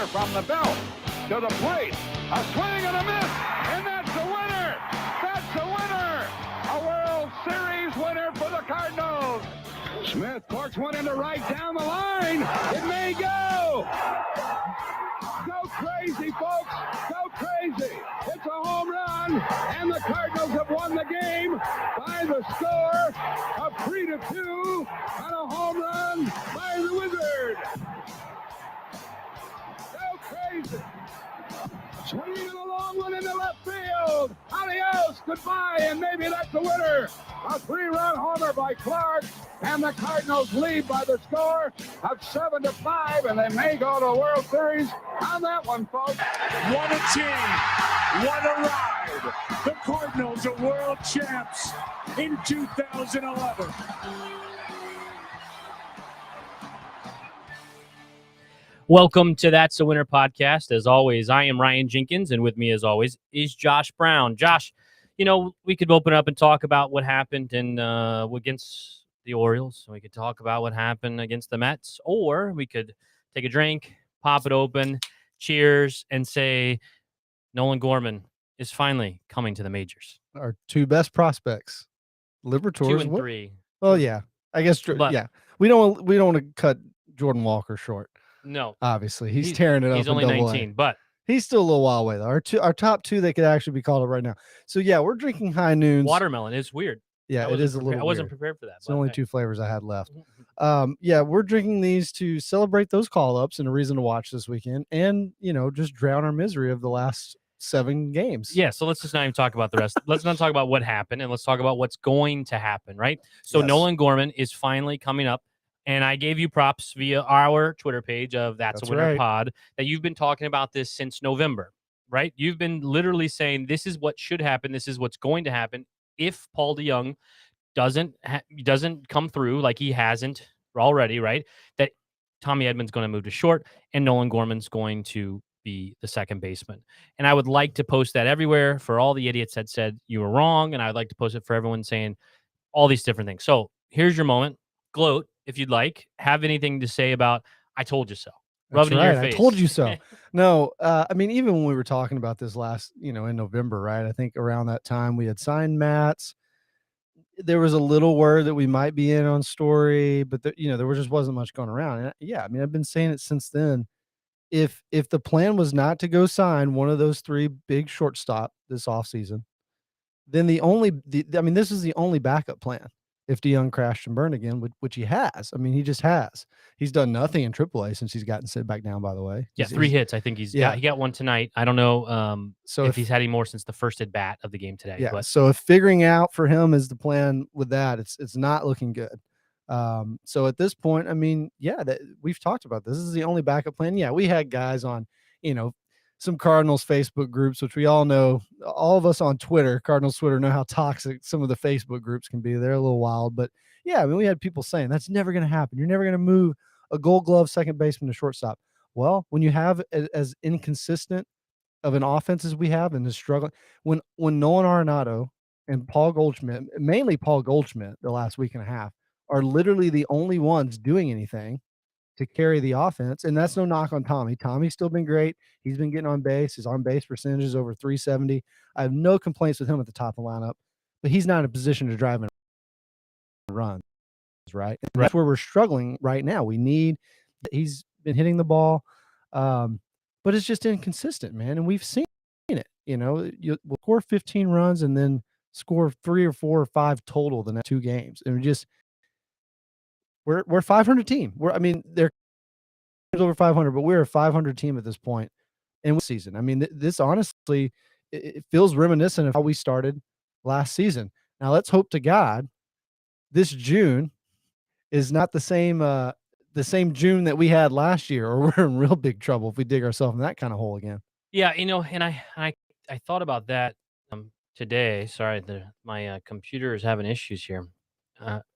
Slider from the belt to the plate. A swing and a miss, and that's the winner. That's the winner. A World Series winner for the Cardinals. Smith corks one into right down the line. It may go. Go crazy, folks. Go crazy. It's a home run, and the Cardinals have won the game by the score of 3-2 on a home run by the Wizard. Go crazy. Swinging a long one into left field. Adios, goodbye, and maybe that's the winner. A 3-run homer by Clark, and the Cardinals lead by the score of 7-5, and they may go to a World Series on that one, folks. What a team. What a ride. The Cardinals are world champs in 2011. Welcome to That's the Winner podcast. As always, I am Ryan Jenkins, and with me, as always, is Josh Brown. Josh, you know, we could open up and talk about what happened against the Orioles. We could talk about what happened against the Mets, or we could take a drink, pop it open, cheers, and say Nolan Gorman is finally coming to the majors. Our two best prospects, Liberatore. 2 and 3. Well, yeah, I guess. Yeah, we don't want to cut Jordan Walker short. No, obviously he's tearing it up. He's only 19, but he's still a little while away though. Our top two, they could actually be called up right now. So yeah, we're drinking high noons. Watermelon is weird. Yeah, it is a little. I wasn't prepared for that. It's only two flavors I had left. Yeah, we're drinking these to celebrate those call ups and a reason to watch this weekend, and just drown our misery of the last 7 games. Yeah, so let's just not even talk about the rest. Let's not talk about what happened, and let's talk about what's going to happen, right? So Yes. Nolan Gorman is finally coming up, and I gave you props via our Twitter page of That's a Winner right. Pod that you've been talking about this since November, right? You've been literally saying this is what should happen, this is what's going to happen if Paul DeJong doesn't come through like he hasn't already, right? That Tommy Edman's going to move to short, and Nolan Gorman's going to be the second baseman. And I would like to post that everywhere for all the idiots that said you were wrong. And I'd like to post it for everyone saying all these different things. So here's your moment. Gloat if you'd like. Have anything to say about I told you so. Rub it in your face. I told you so. No, I mean, even when we were talking about this last, in November, right? I think around that time we had signed Matz. There was a little word that we might be in on Story, but there just wasn't much going around. And yeah, I mean, I've been saying it since then. If the plan was not to go sign one of those 3 big shortstop this offseason, then this is the only backup plan. If DeJong crashed and burned again, which he has. I mean, he just has. He's done nothing in AAA since he's gotten sent back down, by the way. Yeah, 3 hits. I think he got one tonight. I don't know so if he's had any more since the first at bat of the game today. Yeah, but so if figuring out for him is the plan with that, it's not looking good. So at this point, I mean, yeah, we've talked about this. This is the only backup plan. Yeah, we had guys on, some Cardinals Facebook groups, which we all know, all of us on Twitter, Cardinals Twitter, know how toxic some of the Facebook groups can be. They're a little wild, but yeah, I mean, we had people saying that's never going to happen. You're never going to move a Gold Glove second baseman to shortstop. Well, when you have as inconsistent of an offense as we have and is struggling, when Nolan Arenado and Paul Goldschmidt, mainly Paul Goldschmidt, the last week and a half, are literally the only ones doing anything to carry the offense. And that's no knock on Tommy. Tommy's still been great. He's been getting on base. His on base percentage is over 370. I have no complaints with him at the top of the lineup, but he's not in a position to drive and run. Right. And that's where we're struggling right now. He's been hitting the ball, but it's just inconsistent, man. And we've seen it. We'll score 15 runs and then score 3 or 4 or 5 total the next 2 games. And we're a 500 team. They're over 500, but we're a 500 team at this point in the season. I mean, this honestly, it feels reminiscent of how we started last season. Now let's hope to God this June is not the same June that we had last year, or we're in real big trouble if we dig ourselves in that kind of hole again. yeah, and I thought about that today. Sorry, my computer is having issues here.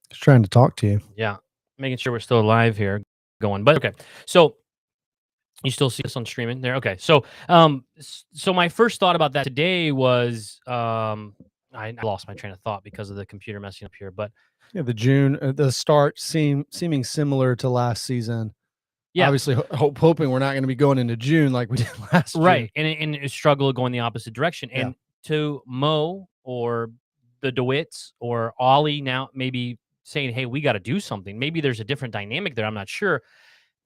Just trying to talk to you. Yeah, making sure we're still alive here, going. But okay, so you still see us on streaming there? Okay, so so my first thought about that today was I lost my train of thought because of the computer messing up here. But yeah, the start seeming similar to last season. Yeah. Obviously, hoping we're not going to be going into June like we did last Right. year. And it struggle going the opposite direction. Yeah. And to Mo or the DeWitts or Ollie now maybe saying, hey, we got to do something. Maybe there's a different dynamic there. I'm not sure.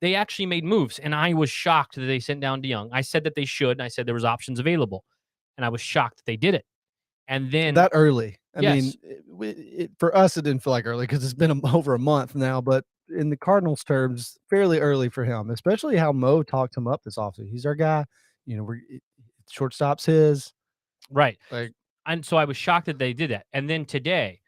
They actually made moves. And I was shocked that they sent down DeYoung. I said that they should. And I said there was options available. And I was shocked that they did it. And then That early. I yes. mean, for us, it didn't feel like early because it's been over a month now. But in the Cardinals' terms, fairly early for him, especially how Mo talked him up this offseason. He's our guy. Shortstop's his. Right. Like, And so I was shocked that they did that. And then today,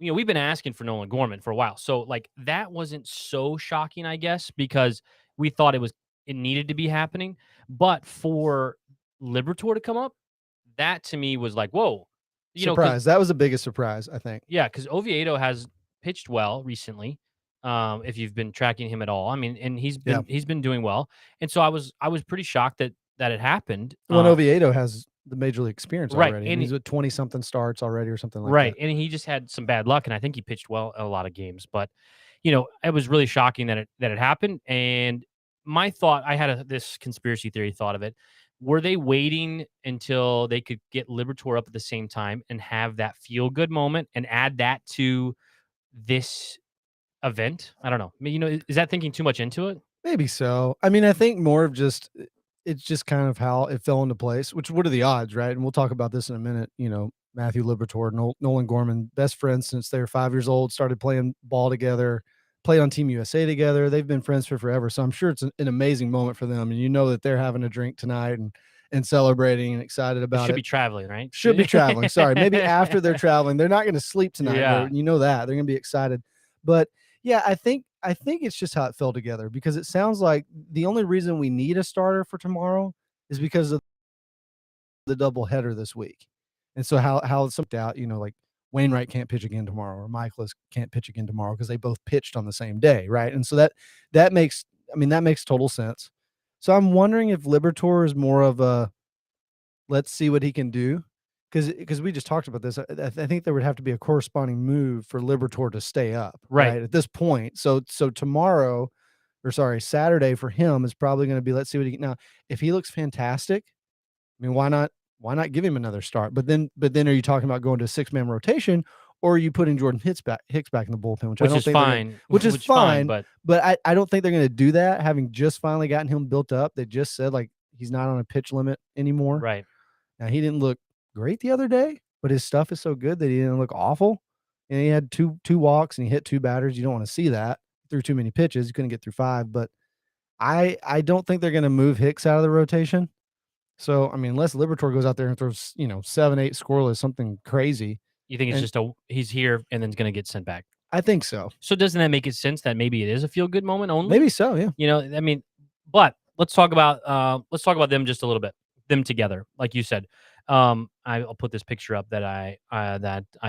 we've been asking for Nolan Gorman for a while. So like that wasn't so shocking, I guess, because we thought it needed to be happening. But for Liberatore to come up, that to me was like, whoa. surprise. That was the biggest surprise, I think. Yeah, because Oviedo has pitched well recently. If you've been tracking him at all. I mean, and he's been doing well. And so I was pretty shocked that it happened. When Oviedo has the major league experience right, already. and he's with 20-something starts already or something like right, that. and he just had some bad luck, and I think he pitched well in a lot of games. But it was really shocking that it happened. And my thought, I had this conspiracy theory thought of it. Were they waiting until they could get Liberatore up at the same time and have that feel good moment and add that to this event? I don't know. I mean, is that thinking too much into it? Maybe so. I mean, I think more of just it's just kind of how it fell into place, which what are the odds, right? And we'll talk about this in a minute. Matthew Liberatore, Nolan Gorman, best friends since they were 5 years old, started playing ball together, played on Team USA together. They've been friends for forever. So I'm sure it's an amazing moment for them. And that they're having a drink tonight and celebrating and excited about it. Should be traveling, right? Should be traveling. Sorry. Maybe after they're traveling. They're not going to sleep tonight. Yeah. You know that. They're going to be excited. But yeah, I think it's just how it fell together because it sounds like the only reason we need a starter for tomorrow is because of the doubleheader this week. And so how it's worked out, like Wainwright can't pitch again tomorrow or Michaelis can't pitch again tomorrow because they both pitched on the same day, right? And so that makes total sense. So I'm wondering if Liberatore is more of a let's see what he can do. Because we just talked about this. I think there would have to be a corresponding move for Liberatore to stay up, right? At this point. So Saturday for him is probably going to be, let's see what he can. Now, if he looks fantastic, I mean, why not give him another start? But then are you talking about going to a 6-man rotation or are you putting Jordan Hicks back in the bullpen, which I don't is think fine. Which is fine, but I don't think they're going to do that, having just finally gotten him built up. They just said, like, he's not on a pitch limit anymore. Right. Now, he didn't look great the other day, but his stuff is so good that he didn't look awful. And he had two walks and he hit 2 batters. You don't want to see that. Threw too many pitches. You couldn't get through 5. But I don't think they're going to move Hicks out of the rotation. So, I mean, unless Liberatore goes out there and throws, 7-8 scoreless, something crazy. You think it's just he's here and then it's going to get sent back? I think so. So doesn't that make it sense that maybe it is a feel good moment only? Maybe so, yeah. I mean, but let's talk about them just a little bit. Them together, like you said. I'll put this picture up that I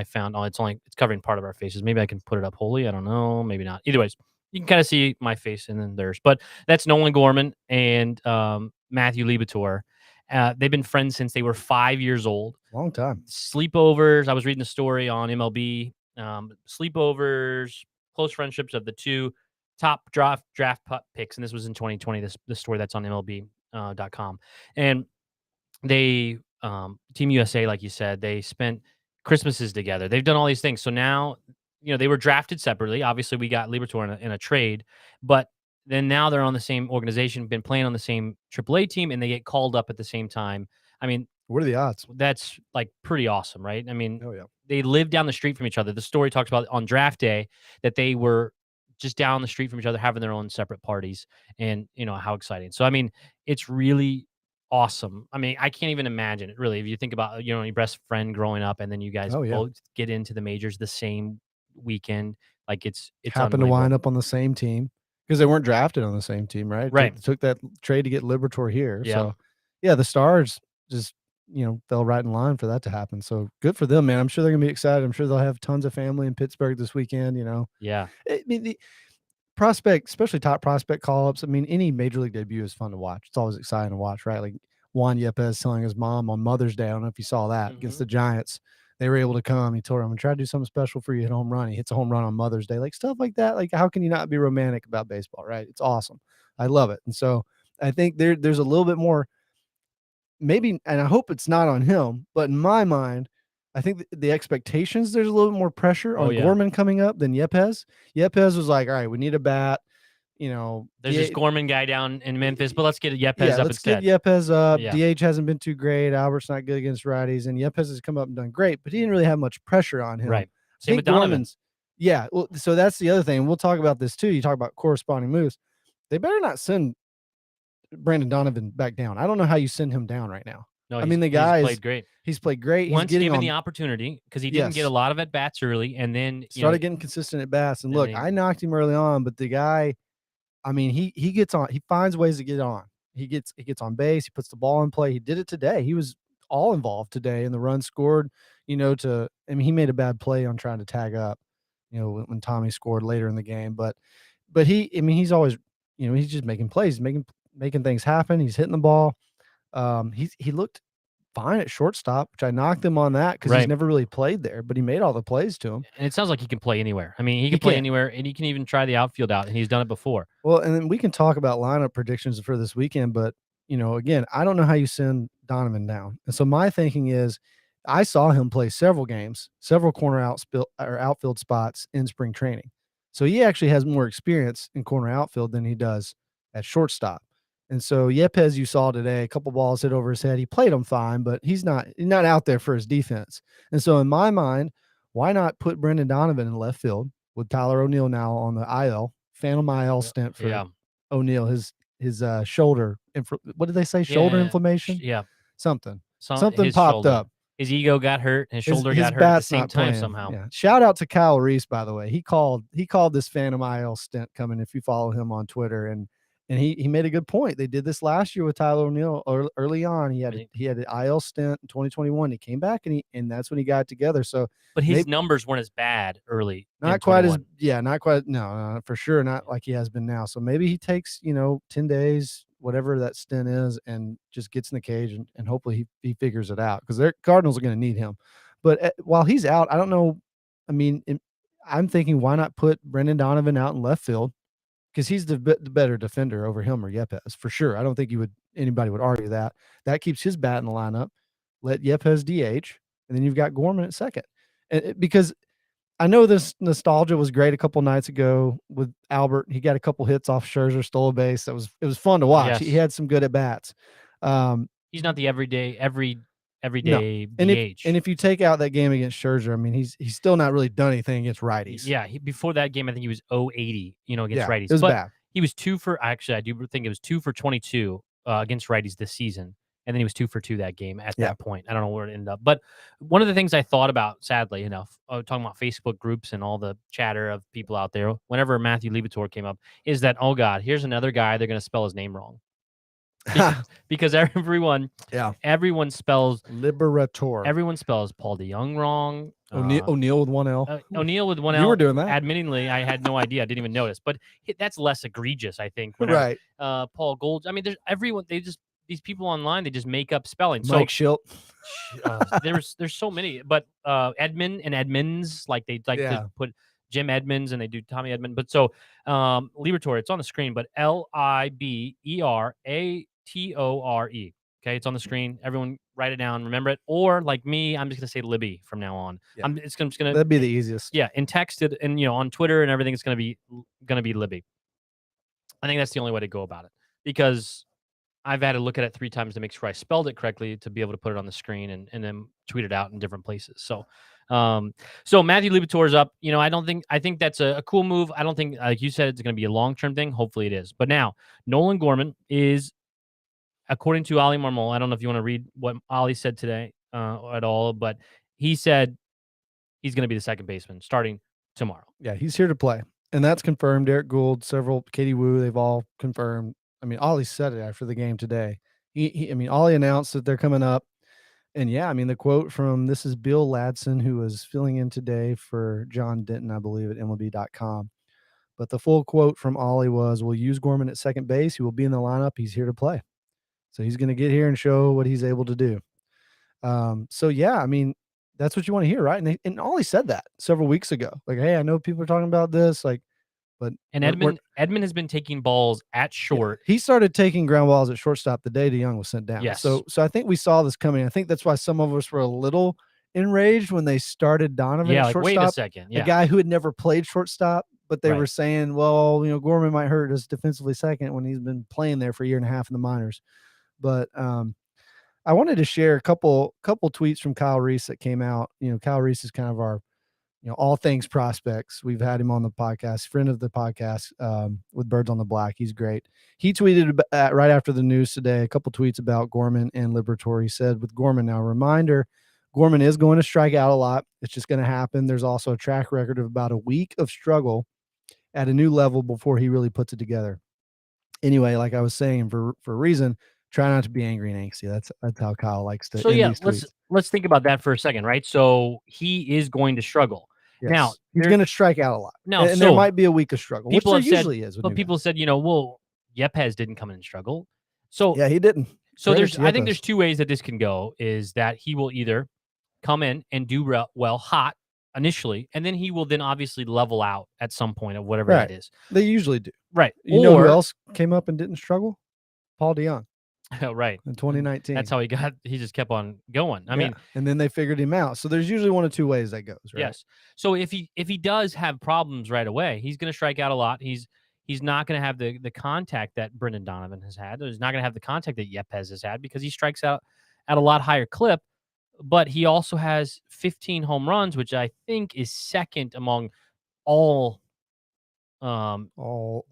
found. Oh, it's covering part of our faces. Maybe I can put it up wholly. I don't know. Maybe not. Either ways, you can kind of see my face and then theirs. But that's Nolan Gorman and Matthew Liberatore. They've been friends since they were 5 years old. Long time. Sleepovers. I was reading a story on MLB. Sleepovers, close friendships of the two top draft picks, and this was in 2020. This story that's on MLB.com, and they Team USA, like you said, they spent Christmases together. They've done all these things. So now, they were drafted separately. Obviously, we got Liberatore in a trade, but then now they're on the same organization, been playing on the same AAA team, and they get called up at the same time. I mean, what are the odds? That's like pretty awesome, right? I mean, oh yeah, they live down the street from each other. The story talks about on draft day that they were just down the street from each other, having their own separate parties, and how exciting. So I mean, it's really awesome. I mean, I can't even imagine it really. If you think about, your best friend growing up and then you guys both get into the majors the same weekend, like it's happened to wind up on the same team because they weren't drafted on the same team, right? Right. Took that trade to get Liberatore here. Yeah. So yeah, the Stars just, fell right in line for that to happen. So good for them, man. I'm sure they're gonna be excited. I'm sure they'll have tons of family in Pittsburgh this weekend, Yeah. I mean, the prospect, especially top prospect call-ups. I mean, any major league debut is fun to watch. It's always exciting to watch, right? Like Juan Yepes telling his mom on Mother's Day. I don't know if you saw that against the Giants they were able to come. He told her, I'm gonna try to do something special for you, hit a home run. He hits a home run on Mother's Day, like stuff like that. Like, how can you not be romantic about baseball, right? It's awesome. I love it. And so I think there's a little bit more, maybe, and I hope it's not on him, but in my mind, I think the expectations, there's a little bit more pressure on Gorman coming up than Yepez. Yepez was like, all right, we need a bat. There's this Gorman guy down in Memphis, but let's get Yepez up instead. Get Yepez up. Yeah. DH hasn't been too great. Albert's not good against righties, and Yepez has come up and done great, but he didn't really have much pressure on him. Right. Same with Donovan. Yeah. Well, so that's the other thing. We'll talk about this too. You talk about corresponding moves. They better not send Brandon Donovan back down. I don't know how you send him down right now. No, I mean, the guy played great. He's played great. Once given the opportunity, because he didn't get a lot of at bats early, and then started getting consistent at bats. And look, I knocked him early on, but the guy, I mean, he gets on. He finds ways to get on. He gets on base. He puts the ball in play. He did it today. He was all involved today, and the run scored. He made a bad play on trying to tag up. When Tommy scored later in the game, but he's always, he's just making plays, making things happen. He's hitting the ball. He looked fine at shortstop, which I knocked him on that because he's never really played there, but he made all the plays to him. And it sounds like he can play anywhere. I mean, he can play anywhere, and he can even try the outfield out, and he's done it before. Well, and then we can talk about lineup predictions for this weekend, but, again, I don't know how you send Donovan down. And so my thinking is, I saw him play several games, several corner outfield spots in spring training. So he actually has more experience in corner outfield than he does at shortstop. And so Yepez, you saw today, a couple balls hit over his head. He played them fine, but he's not out there for his defense. And so in my mind, why not put Brendan Donovan in left field with Tyler O'Neill now on the IL, phantom IL stint for O'Neill, his shoulder, what did they say? Shoulder inflammation? Yeah. Something popped up. His ego got hurt. His shoulder got hurt at the same time somehow. Yeah. Shout out to Kyle Reese, by the way. He called this phantom IL stint coming, if you follow him on Twitter, and he made a good point. They did this last year with Tyler O'Neill early on. He had an IL stint in 2021. He came back and that's when he got it together. So, but his numbers weren't as bad early. Not quite no, for sure. Not like he has been now. So maybe he takes, 10 days, whatever that stint is, and just gets in the cage and hopefully he figures it out, because their Cardinals are going to need him. But while he's out, I don't know. I mean, I'm thinking, why not put Brendan Donovan out in left field? Because he's the better defender over him or Yepez, for sure. I don't think anybody would argue that. That keeps his bat in the lineup. Let Yepez DH, and then you've got Gorman at second. Because I know this nostalgia was great a couple nights ago with Albert. He got a couple hits off Scherzer, stole a base. It was fun to watch. Yes. He had some good at bats. He's not the everyday DH. And if you take out that game against Scherzer, I mean, he's still not really done anything against righties. Yeah, before that game, I think he was 080, against righties. It was bad. He was 2 for 22 against righties this season, and then he was 2 for 2 that game at that point. I don't know where it ended up. But one of the things I thought about, sadly enough, talking about Facebook groups and all the chatter of people out there, whenever Matthew Liberatore came up, is that, oh God, here's another guy, they're going to spell his name wrong. Because everyone spells Liberatore. Everyone spells Paul DeYoung wrong. O'Neill with one L. O'Neill with one L. You were doing that. Admittingly, I had no idea. I didn't even notice. But that's less egregious, I think. Right. Paul Gold. I mean, there's everyone. These people online, they just make up spelling. Mike Schilt. There's so many. But Edmund and Edmonds, like they to put Jim Edmonds and they do Tommy Edmond. But so Liberatore, it's on the screen, but Liberatore. Okay, it's on the screen. Everyone write it down, remember it. Or like me, I'm just gonna say Libby from now on. Yeah. It's just gonna that'd be the easiest. Yeah, and texted and on Twitter and everything, it's gonna be Libby. I think that's the only way to go about it, because I've had to look at it 3 times to make sure I spelled it correctly to be able to put it on the screen and then tweet it out in different places. So so Matthew Liberatore's up. I think that's a cool move. I don't think, like you said, it's going to be a long-term thing. Hopefully it is. But now Nolan Gorman is, according to Ali Marmol, I don't know if you want to read what Ali said today at all, but he said he's going to be the second baseman starting tomorrow. Yeah, he's here to play. And that's confirmed. Derek Gould, Katie Wu, they've all confirmed. I mean, Ollie said it after the game today. Ollie announced that they're coming up. And yeah, I mean, the quote from, this is Bill Ladson, who was filling in today for John Denton, I believe, at MLB.com. But the full quote from Ollie was, we'll use Gorman at second base. He will be in the lineup. He's here to play. So he's going to get here and show what he's able to do. So yeah, I mean, that's what you want to hear, right? And Ollie said that several weeks ago. Like, hey, I know people are talking about this, like, but And we're- Edmund has been taking balls at short. he started taking ground balls at shortstop the day DeYoung was sent down. Yes. So I think we saw this coming. I think that's why some of us were a little enraged when they started Donovan Yeah, at like, shortstop. wait a second. Yeah. A guy who had never played shortstop, but they Right. were saying, well, Gorman might hurt us defensively second when he's been playing there for a year and a half in the minors. But I wanted to share a couple tweets from Kyle Reese that came out. Kyle Reese is kind of our, all things prospects. We've had him on the podcast, friend of the podcast, with Birds on the Black. He's great. He tweeted right after the news today, a couple tweets about Gorman and Liberatore. He said, with Gorman now, reminder, Gorman is going to strike out a lot. It's just going to happen. There's also a track record of about a week of struggle at a new level before he really puts it together. Anyway, like I was saying, for a reason, try not to be angry and angsty. That's how Kyle likes to. So end yeah, these tweets. let's think about that for a second, right? So he is going to struggle. Yes. Now he's going to strike out a lot. Now, and there might be a week of struggle, which there usually is. But people said, well, Yepez didn't come in and struggle. So yeah, he didn't. So I think there's two ways that this can go. Is that he will either come in and do well hot initially, and then he will then obviously level out at some point of whatever that is. They usually do. Right. You know who else came up and didn't struggle? Paul DeYoung. Right. In 2019. That's how he just kept on going. I mean, and then they figured him out. So there's usually one of two ways that goes, right? Yes. So if he does have problems right away, he's going to strike out a lot. He's not going to have the contact that Brendan Donovan has had. He's not going to have the contact that Yepez has had because he strikes out at a lot higher clip. But he also has 15 home runs, which I think is second among all professional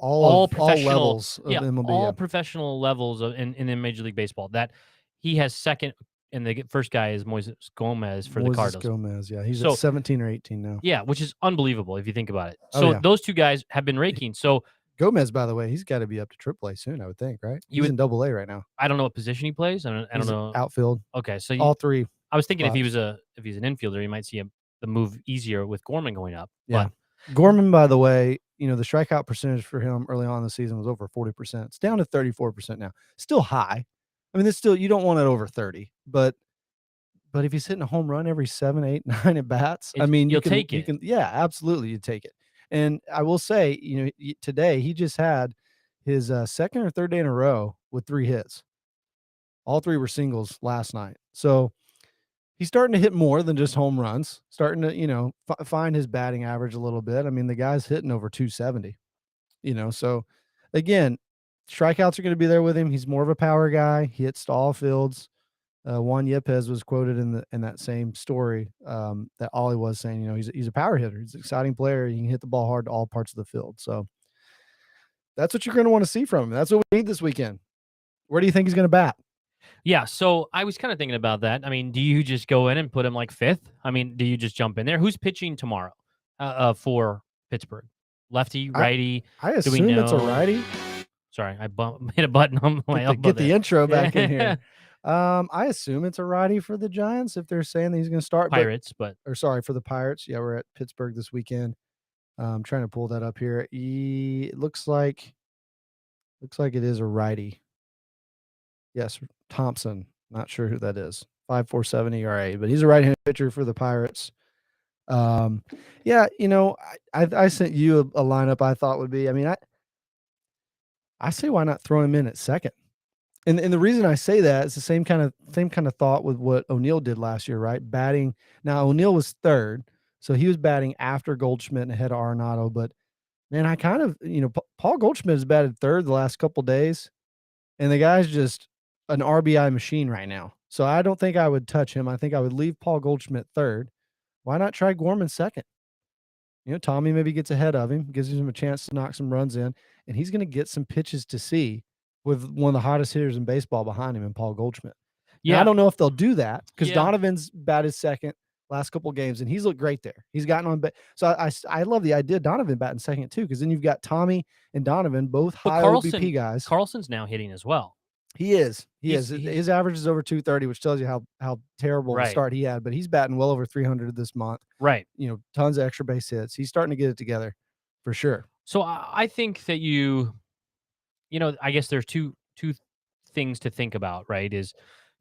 levels of MLB, all professional levels in Major League Baseball. That he has second, and the first guy is Moises Gomez for the Cardinals. Gomez, yeah, he's at 17 or 18 now. Yeah, which is unbelievable if you think about it. So those two guys have been raking. So Gomez, by the way, he's got to be up to AAA soon, I would think, right? He's in AA right now. I don't know what position he plays. I don't know. Outfield. Okay, so all three. I was thinking if he's an infielder, you might see the move easier with Gorman going up. Yeah. But Gorman, by the way, the strikeout percentage for him early on in the season was over 40%. It's down to 34% now. Still high. I mean, it's still, you don't want it over 30, but if he's hitting a home run every 7, 8, 9 at bats, I mean, you'll take it. Yeah, absolutely, you take it. And I will say, today he just had his second or third day in a row with 3 hits. All 3 were singles last night. So he's starting to hit more than just home runs, starting to, find his batting average a little bit. I mean, the guy's hitting over 270, so again, strikeouts are going to be there with him. He's more of a power guy. He hits to all fields. Juan Yepez was quoted in that same story that Ollie was saying, he's a power hitter. He's an exciting player. He can hit the ball hard to all parts of the field. So that's what you're going to want to see from him. That's what we need this weekend. Where do you think he's going to bat? Yeah, so I was kind of thinking about that. I mean, do you just go in and put him like 5th? I mean, do you just jump in there? Who's pitching tomorrow for Pittsburgh? Lefty, righty? I assume it's a righty. Sorry, I hit a button on my elbow. Get the intro back in here. I assume it's a righty for the Giants if they're saying that he's going to start. Pirates, for the Pirates. Yeah, we're at Pittsburgh this weekend. I'm trying to pull that up here. It looks like it is a righty. Yes, Thompson. Not sure who that is. 5.47 ERA, but he's a right-handed pitcher for the Pirates. Yeah, I sent you a lineup I thought would be. I mean, I say why not throw him in at second? And the reason I say that is the same kind of thought with what O'Neill did last year, right? Batting. Now O'Neill was third, so he was batting after Goldschmidt and ahead of Arenado. But man, I kind of, Paul Goldschmidt has batted third the last couple days, and the guy's just an RBI machine right now. So I don't think I would touch him. I think I would leave Paul Goldschmidt third. Why not try Gorman second? Tommy maybe gets ahead of him, gives him a chance to knock some runs in, and he's going to get some pitches to see with one of the hottest hitters in baseball behind him in Paul Goldschmidt. Yeah, now, I don't know if they'll do that because Donovan's batted second last couple of games, and he's looked great there. He's gotten on. So I love the idea of Donovan batting second too, because then you've got Tommy and Donovan, both high OBP guys. Carlson's now hitting as well. He is. His average is over 230, which tells you how terrible the start he had. But he's batting well over 300 this month. Right. Tons of extra base hits. He's starting to get it together for sure. So I think that I guess there's two things to think about, right? Is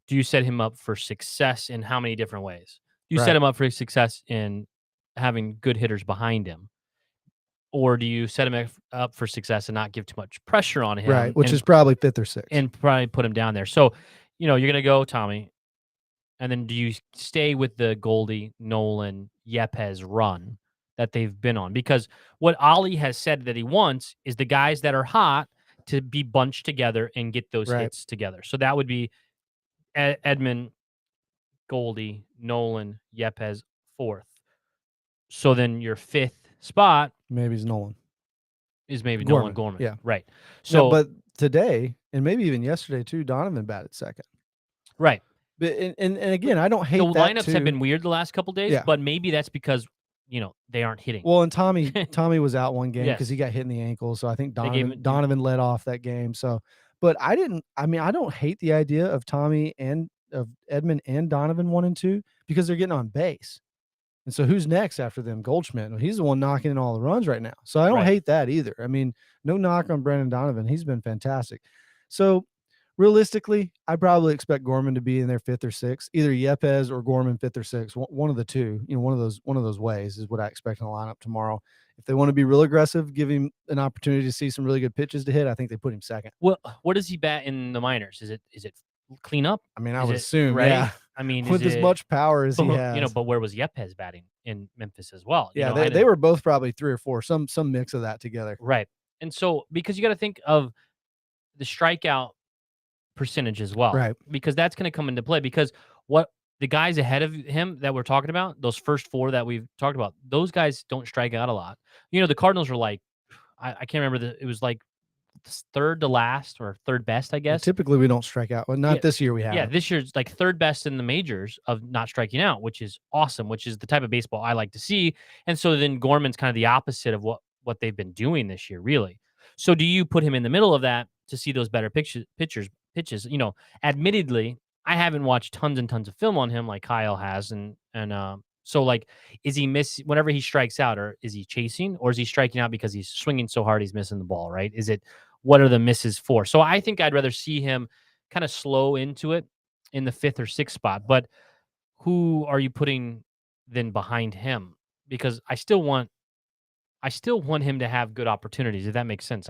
do you set him up for success in how many different ways? You set him up for success in having good hitters behind him, or do you set him up for success and not give too much pressure on him, Right, which is probably 5th or 6th, and probably put him down there? So, you're gonna go Tommy, and then do you stay with the Goldie, Nolan, Yepes run that they've been on? Because what Ollie has said that he wants is the guys that are hot to be bunched together and get those Right. hits together. So that would be Edman, Goldie, Nolan, Yepes, 4th. So then your 5th spot maybe it's Nolan. is maybe Nolan Gorman. Yeah. Right. So, So, but today, and maybe even yesterday too, Donovan batted 2nd. right. But and again, I don't hate The that lineups too. have been weird the last couple days, Yeah. but maybe that's because, they aren't hitting. Well, and Tommy was out one game because Yes. he got hit in the ankle. So I think They gave him- Donovan led off that game. So, but I don't hate the idea of Tommy and of Edman and Donovan 1 and 2 because they're getting on base. And so who's next after them? Goldschmidt. Well, he's the one knocking in all the runs right now. So I don't Right. hate that either. I mean, no knock on Brendan Donovan. He's been fantastic. So realistically, I probably expect Gorman to be in their 5th or 6th, either Yepes or Gorman 5th or 6th. One of the two, one of those ways is what I expect in the lineup tomorrow. If they want to be real aggressive, give him an opportunity to see some really good pitches to hit, I think they put him 2nd. Well, what does he bat in the minors? Is it clean up? I mean, I Is would it assume, right? yeah. I mean, With is as it- much power as he but, has. but where was Yepes batting in Memphis as well? Yeah, I they were both probably 3 or 4, some mix of that together. right. And so because you got to think of the strikeout percentage as well, Right. because that's going to come into play. Because what the guys ahead of him that we're talking about, those first 4 that we've talked about, those guys don't strike out a lot. The Cardinals were like, I can't remember it was like 3rd to last or 3rd best, I guess. Typically, we don't strike out. Well, not Yeah, this year we have. Yeah, this year's like 3rd best in the majors of not striking out, which is awesome, which is the type of baseball I like to see. And so then Gorman's kind of the opposite of what they've been doing this year, really. So do you put him in the middle of that to see those better pitches? Admittedly, I haven't watched tons and tons of film on him like Kyle has, and so like, is he whenever he strikes out, or is he chasing, or is he striking out because he's swinging so hard he's missing the ball? Right? What are the misses for? So I think I'd rather see him kind of slow into it in the 5th or 6th spot. But who are you putting then behind him? Because I still want him to have good opportunities, if that makes sense.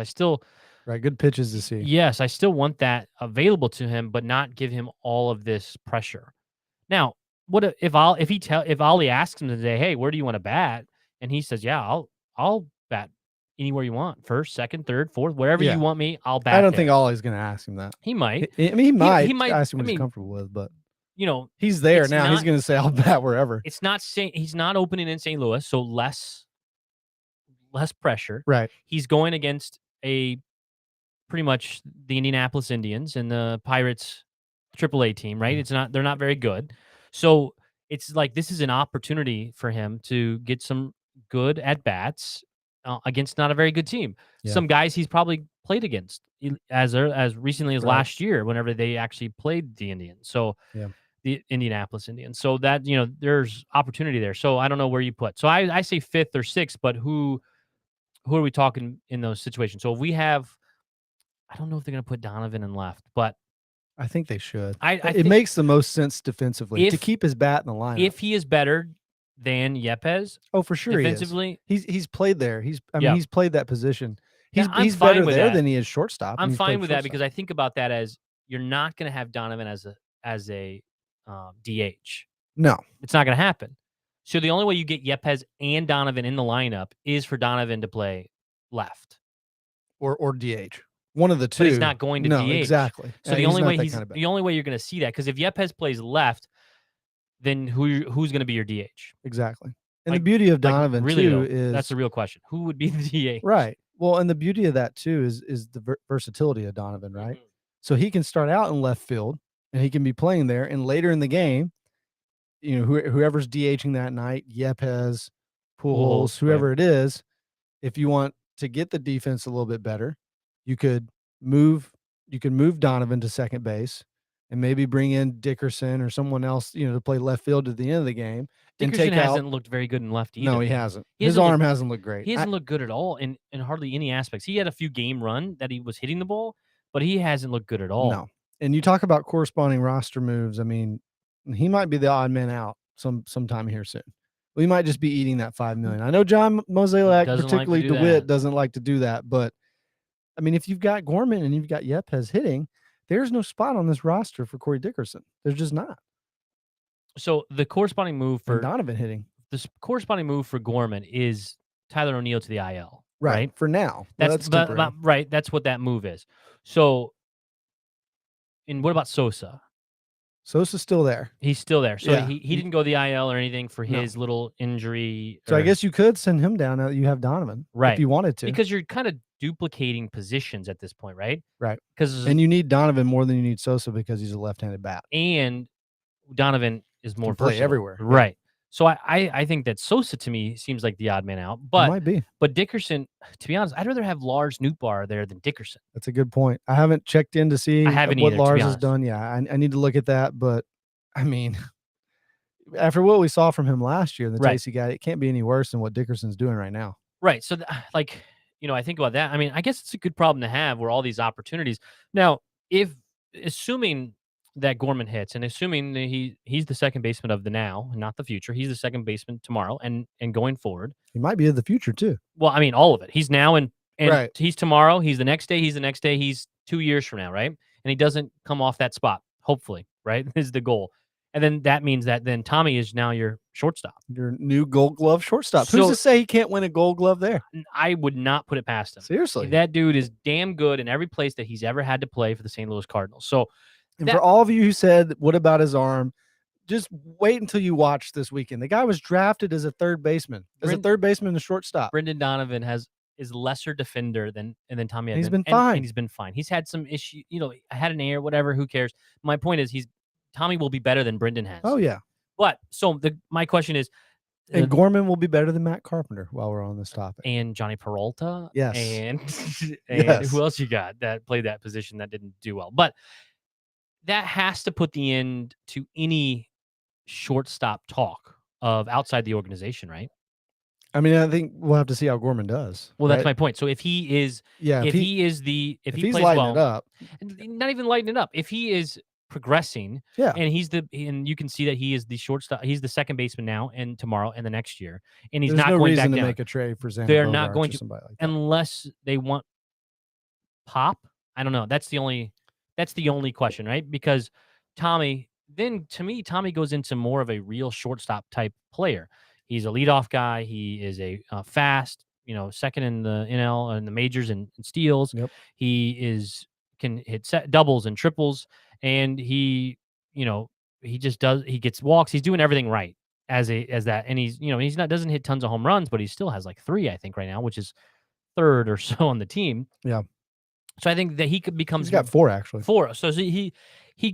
Right, good pitches to see. Yes, I still want that available to him, but not give him all of this pressure. Now, what if Ollie asks him today, "Hey, where do you want to bat?" and he says, "Yeah, I'll bat anywhere you want, 1st, 2nd, 3rd, 4th, wherever Yeah. you want me, I'll bat." I don't there." think Ollie's going to ask him that. He might. I mean, he might. he might- ask him I what he's mean, comfortable with, but He's there it's now. He's not- going to say, "I'll bat wherever." He's not opening in St. Louis, so less pressure. Right. He's going against pretty much the Indianapolis Indians and the Pirates AAA team, right? They're not very good. So it's like this is an opportunity for him to get some good at bats against not a very good team. Yeah. Some guys he's probably played against as recently as Right. last year, whenever they actually played the Indians. So Yeah. the Indianapolis Indians. So that there's opportunity there. So I don't know where you put. So I say 5th or 6th, but who are we talking in those situations? So if we have, I don't know if they're going to put Donovan in left, but I think they should. I It think makes the most sense defensively to If- keep his bat in the lineup. if he is better than Yepes oh, for sure defensively, he is. He's played there. He's Yeah. he's played that position. Yeah, He's I'm he's fine better with there that. than he is shortstop. and I'm he's played fine with that shortstop. because I think about that as you're not going to have Donovan as a DH. no, It's not going to happen. So the only way you get Yepes and Donovan in the lineup is for Donovan to play left. or DH. One of the two. But he's not going to no, DH. Exactly. So Yeah, the only not way that he's kind of bat. the only way you're going to see that, because if Yepes plays left, then who's going to be your DH? Exactly. And Like- the beauty of Like, Donovan really, too though, is that's the real question. Who would be the DH? right. Well, and the beauty of that too is the versatility of Donovan, right? Mhm. So he can start out in left field and he can be playing there, and later in the game, whoever's DHing that night, Yepes, Pujols, whoever it is, if you want to get the defense a little bit better, you could move Donovan to second base and maybe bring in Dickerson or someone else, to play left field at the end of the game and Dickerson take out. hasn't looked very good in left either. No, he hasn't. He His hasn't arm looked- hasn't looked great. He hasn't looked good at all in hardly any aspects. He had a few game run that he was hitting the ball, but he hasn't looked good at all. No. And you talk about corresponding roster moves. I mean, he might be the odd man out sometime here soon. We might just be eating that $5 million. I know John Mozeliak, Doesn't like to particularly do DeWitt, that. doesn't like to do that. But I mean, if you've got Gorman and you've got Yepes hitting, there's no spot on this roster for Corey Dickerson. There's just not. So the corresponding move And for Donovan hitting. corresponding move for Gorman is Tyler O'Neill to the IL. Right. For now. That's temporary. right. That's what that move is. So, and what about Sosa? Sosa's still there. He's still there. So Yeah. he didn't go the IL or anything for No. his little injury. So I or- guess you could send him down now that you have Donovan. Right. If you wanted to. because you're kind of duplicating positions at this point, right? Right. Because And you need Donovan more than you need Sosa because he's a left-handed bat. and Donovan is more Can play versatile. everywhere. Yeah. Right. So I think that Sosa to me seems like the odd man out. It But might be. but Dickerson, to be honest, I'd rather have Lars Nootbaar there than Dickerson. That's a good point. I haven't checked in to see I haven't what either, to be Lars has honest. done. Yeah, I need to look at that. But I mean, after what we saw from him last year, the Right. Tacey guy, it can't be any worse than what Dickerson's doing right now. Right. So, like, I think about that. I mean, I guess it's a good problem to have where all these opportunities. Now, if assuming that Gorman hits and assuming that he's the second baseman of the now, not the future, he's the second baseman tomorrow and going forward. He might be in the future too. Well, I mean, all of it. He's now and Right. he's tomorrow. He's the next day. He's the next day. He's 2 years from now, right? And he doesn't come off that spot. Hopefully, right? Is the goal. And then that means that then Tommy is now your shortstop. Your new Gold Glove shortstop. Who's So- to say he can't win a Gold Glove there? I would not put it past him. Seriously. That dude is damn good in every place that he's ever had to play for the St. Louis Cardinals. So And that- for all of you who said, "What about his arm?" Just wait until you watch this weekend. The guy was drafted as a third baseman, and a shortstop. Brendan Donovan is lesser defender than Tommy. He's Edman, been fine. And he's been fine. He's had some issue. I had an error, whatever. Who cares? My point is, Tommy will be better than Brendan has. Oh yeah. But so my question is, And Gorman will be better than Matt Carpenter while we're on this topic. and Johnny Peralta. Yes. And Yes. who else you got that played that position that didn't do well? But that has to put the end to any shortstop talk of outside the organization, right? I mean, I think we'll have to see how Gorman does. Well, that's right? my point. So if he is, Yeah. if he he he's plays lighting well, it up. and not even lighting it up, if he is progressing, Yeah. and you can see that he is the shortstop, he's the second baseman now and tomorrow and the next year, and he's There's not no going reason back to down make a trade for Xander They're not Bogaerts going or to- somebody like that. unless they want Pop. I don't know. That's the only question, right? Because Tommy, then to me, Tommy goes into more of a real shortstop type player. He's a leadoff guy. He is a fast, second in the NL and the majors and steals. Yep. He can hit doubles and triples, and he just does. He gets walks. He's doing everything right as that, and he's doesn't hit tons of home runs, but he still has like 3, I think, right now, which is third or so on the team. Yeah. So I think that he becomes He's got 4 actually. 4. So he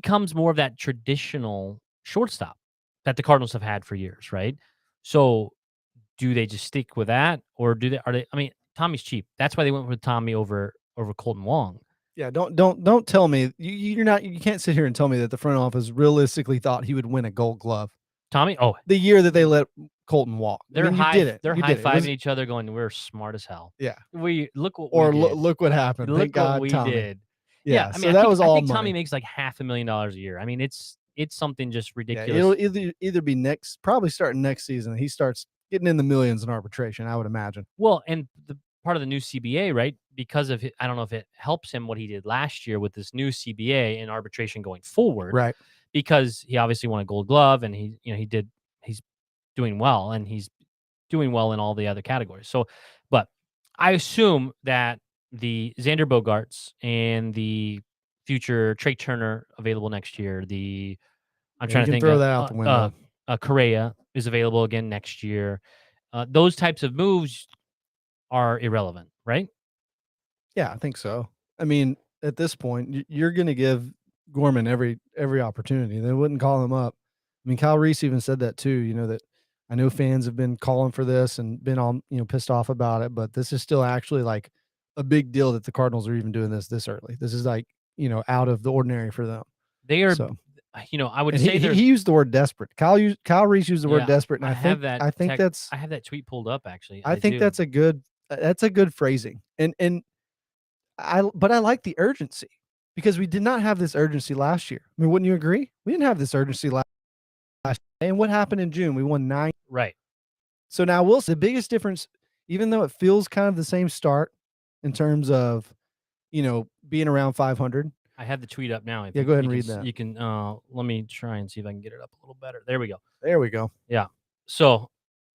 comes more of that traditional shortstop that the Cardinals have had for years, right? So do they just stick with that, or are they? I mean, Tommy's cheap. That's why they went with Tommy over Colton Wong. Yeah, don't tell me you can't sit here and tell me that the front office realistically thought he would win a Gold Glove Tommy, the year that they let Colton walk. they're you did it. They're You high did it. It was- fiving each other, going, "We're smart as hell." Yeah. We look what Or we did. look what happened. Look Thank God, what we Tommy. did. Yeah, I so mean, that I think, was I all think money. Tommy makes like $500,000 a year. I mean, it's something just Yeah, ridiculous. it'll either be probably starting next season. He starts getting in the millions in arbitration, I would imagine. Well, and the part of the new CBA, right? Because of I don't know if it helps him what he did last year with this new CBA and arbitration going forward, Right. because he obviously won a Gold Glove and he's doing well, and he's doing well in all the other categories. So, but I assume that the Xander Bogaerts and the future Trey Turner available next year, I'm Yeah, trying you to can think throw that out the window. Correa is available again next year. Those types of moves are irrelevant, right? Yeah, I think so. I mean, at this point, you're going to give Gorman every opportunity. They wouldn't call him up. I mean, Kyle Reese even said that too. That I know fans have been calling for this and been all pissed off about it, but this is still actually like a big deal that the Cardinals are even doing this early. This is like out of the ordinary for them. They are. So, I would and say he used the word desperate. Kyle Reese used the word Yeah, desperate, and I think that. I think that's I have that tweet pulled up actually. I think do. that's a good phrasing. But I like the urgency, because we did not have this urgency last year. I mean, wouldn't you agree? We didn't have this urgency last And what happened in June? We won 9. Right. So now the biggest difference, even though it feels kind of the same start in terms of, being around 500. I have the tweet up now. Yeah, go ahead and read that. You can let me try and see if I can get it up a little better. There we go. There we go. Yeah. So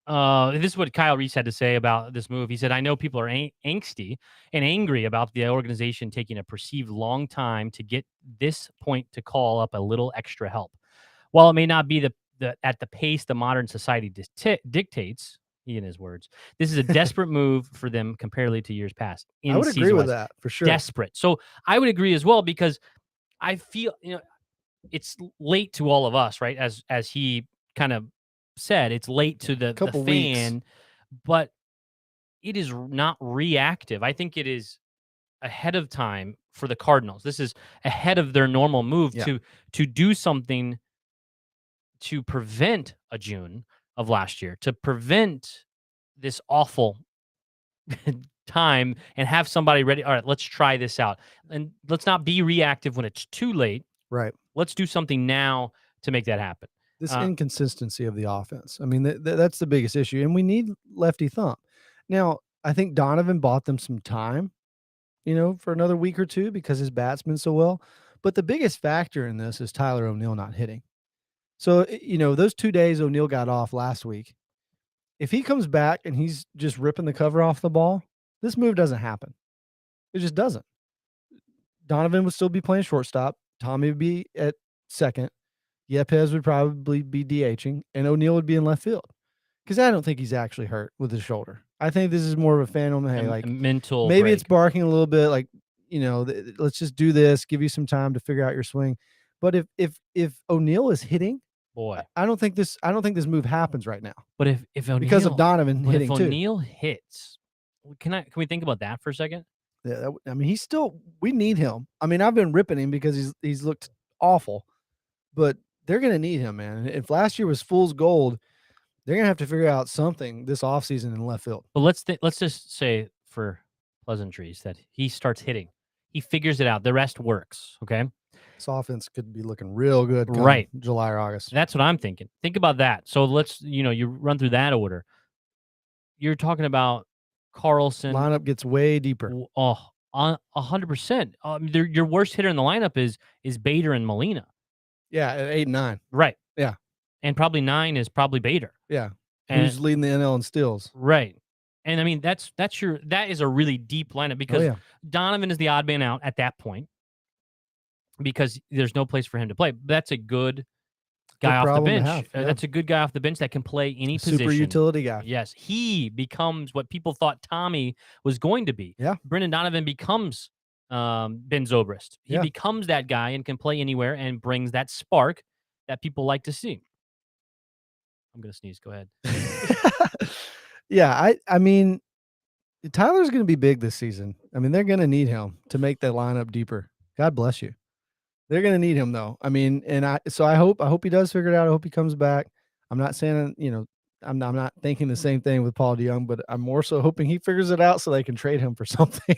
this is what Kyle Reese had to say about this move. He said, I know people are angsty and angry about the organization taking a perceived long time to get this point to call up a little extra help. While it may not be at the pace the modern society dictates, he in his words, this is a desperate move for them comparatively to years past. I would agree with that for sure. Desperate. So I would agree as well, because I feel, it's late to all of us, right? As he kind of said, it's late to the fan, weeks. But it is not reactive. I think it is ahead of time for the Cardinals. This is ahead of their normal move to do something to prevent a June of last year, to prevent this awful time and have somebody ready. All right, let's try this out. And let's not be reactive when it's too late. Right. Let's do something now to make that happen. This inconsistency of the offense. I mean, that's the biggest issue. And we need lefty thump. Now, I think Donovan bought them some time, for another week or two because his bat's been so well. But the biggest factor in this is Tyler O'Neill not hitting. So, those 2 days O'Neill got off last week, if he comes back and he's just ripping the cover off the ball, this move doesn't happen. It just doesn't. Donovan would still be playing shortstop. Tommy would be at second. Yepez would probably be DHing, and O'Neill would be in left field. Because I don't think he's actually hurt with his shoulder. I think this is more of a phantom. Hey, like mental. Maybe break. It's barking a little bit. Like, let's just do this. Give you some time to figure out your swing. But if O'Neill is hitting, boy, I don't think this move happens right now. But if O'Neill, because of Donovan hitting if O'Neill hits, can we think about that for a second? Yeah, I mean, we need him. I mean, I've been ripping him because he's looked awful, but they're going to need him, man. If last year was fool's gold, they're going to have to figure out something this offseason in left field. But let's just say for pleasantries that he starts hitting. He figures it out. The rest works, okay? This offense could be looking real good right July or August. That's what I'm thinking. Think about that. So let's, you run through that order. You're talking about Carlson. Lineup gets way deeper. 100%. Your worst hitter in the lineup is Bader and Molina. Yeah, at 8 and 9. Right. Yeah. And probably 9 is probably Bader. Yeah. Who's leading the NL in steals. Right. And I mean, that is a really deep lineup because Donovan is the odd man out at that point because there's no place for him to play. That's a good guy off the bench. That's a good guy off the bench that can play any position. Super utility guy. Yes. He becomes what people thought Tommy was going to be. Yeah. Brendan Donovan becomes Ben Zobrist. He becomes that guy and can play anywhere and brings that spark that people like to see. I'm going to sneeze. Go ahead. Yeah, I mean, Tyler's going to be big this season. I mean, they're going to need him to make that lineup deeper. God bless you. They're going to need him, though. I mean, and I hope he does figure it out. I hope he comes back. I'm not saying, I'm not thinking the same thing with Paul DeJong, but I'm more so hoping he figures it out so they can trade him for something.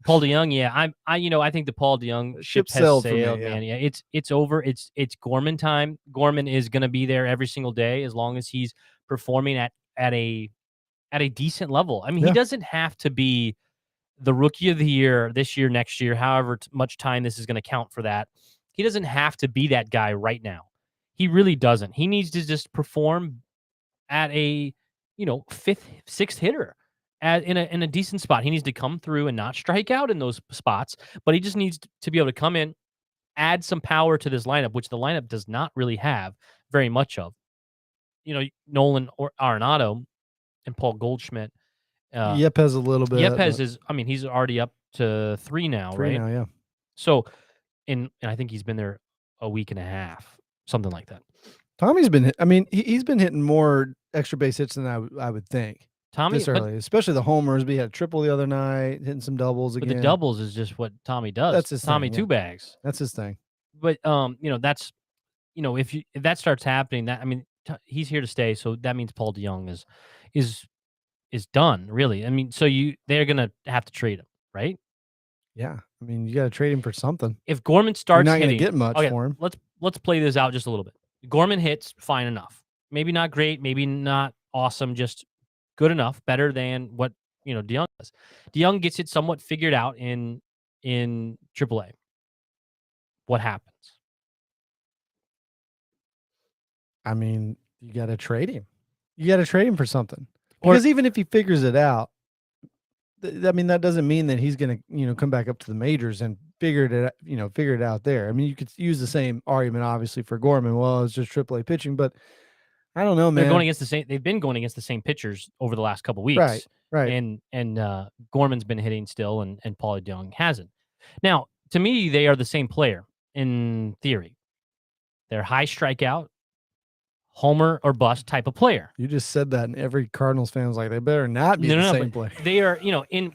Paul DeJong, yeah, I think the Paul DeJong ship has sailed, man. Yeah, it's over. It's Gorman time. Gorman is going to be there every single day as long as he's performing at a decent level. I mean, he doesn't have to be the rookie of the year this year, next year, however much time this is going to count for that. He doesn't have to be that guy right now. He really doesn't. He needs to just perform at a, fifth, sixth hitter. In a decent spot. He needs to come through and not strike out in those spots, but he just needs to be able to come in, add some power to this lineup, which the lineup does not really have very much of. Nolan or Arenado and Paul Goldschmidt. Yepez a little bit. Yepez is, he's already up to 3 now, right? 3 now, yeah. So, and I think he's been there a week and a half, something like that. Tommy's been, he's been hitting more extra base hits than I would think. Tommy, this early, especially the homers. We had a triple the other night, hitting some doubles again. But the doubles is just what Tommy does. That's his Tommy thing, two bags. That's his thing. But that's, if that starts happening, he's here to stay. So that means Paul DeJong is done, really. So they're gonna have to trade him, right? Yeah, you got to trade him for something. If Gorman starts, you're not hitting, gonna get much for him. Let's play this out just a little bit. Gorman hits fine enough. Maybe not great, maybe not awesome, just good enough, better than what DeYoung does. DeYoung gets it somewhat figured out in AAA. What happens? I mean, you got to trade him. You got to trade him for something. Or- Because even if he figures it out, I mean, that doesn't mean that he's going to, come back up to the majors and figure it out there. I mean, you could use the same argument, obviously, for Gorman. Well, it's just AAA pitching, but I don't know, man. They're going against the same. They've been going against the same pitchers over the last couple weeks, right. And Gorman's been hitting still, and Paulie DeYoung hasn't. Now, to me, they are the same player in theory. They're high strikeout, homer or bust type of player. You just said that, and every Cardinals fan was like, they better not be the same player. They are, in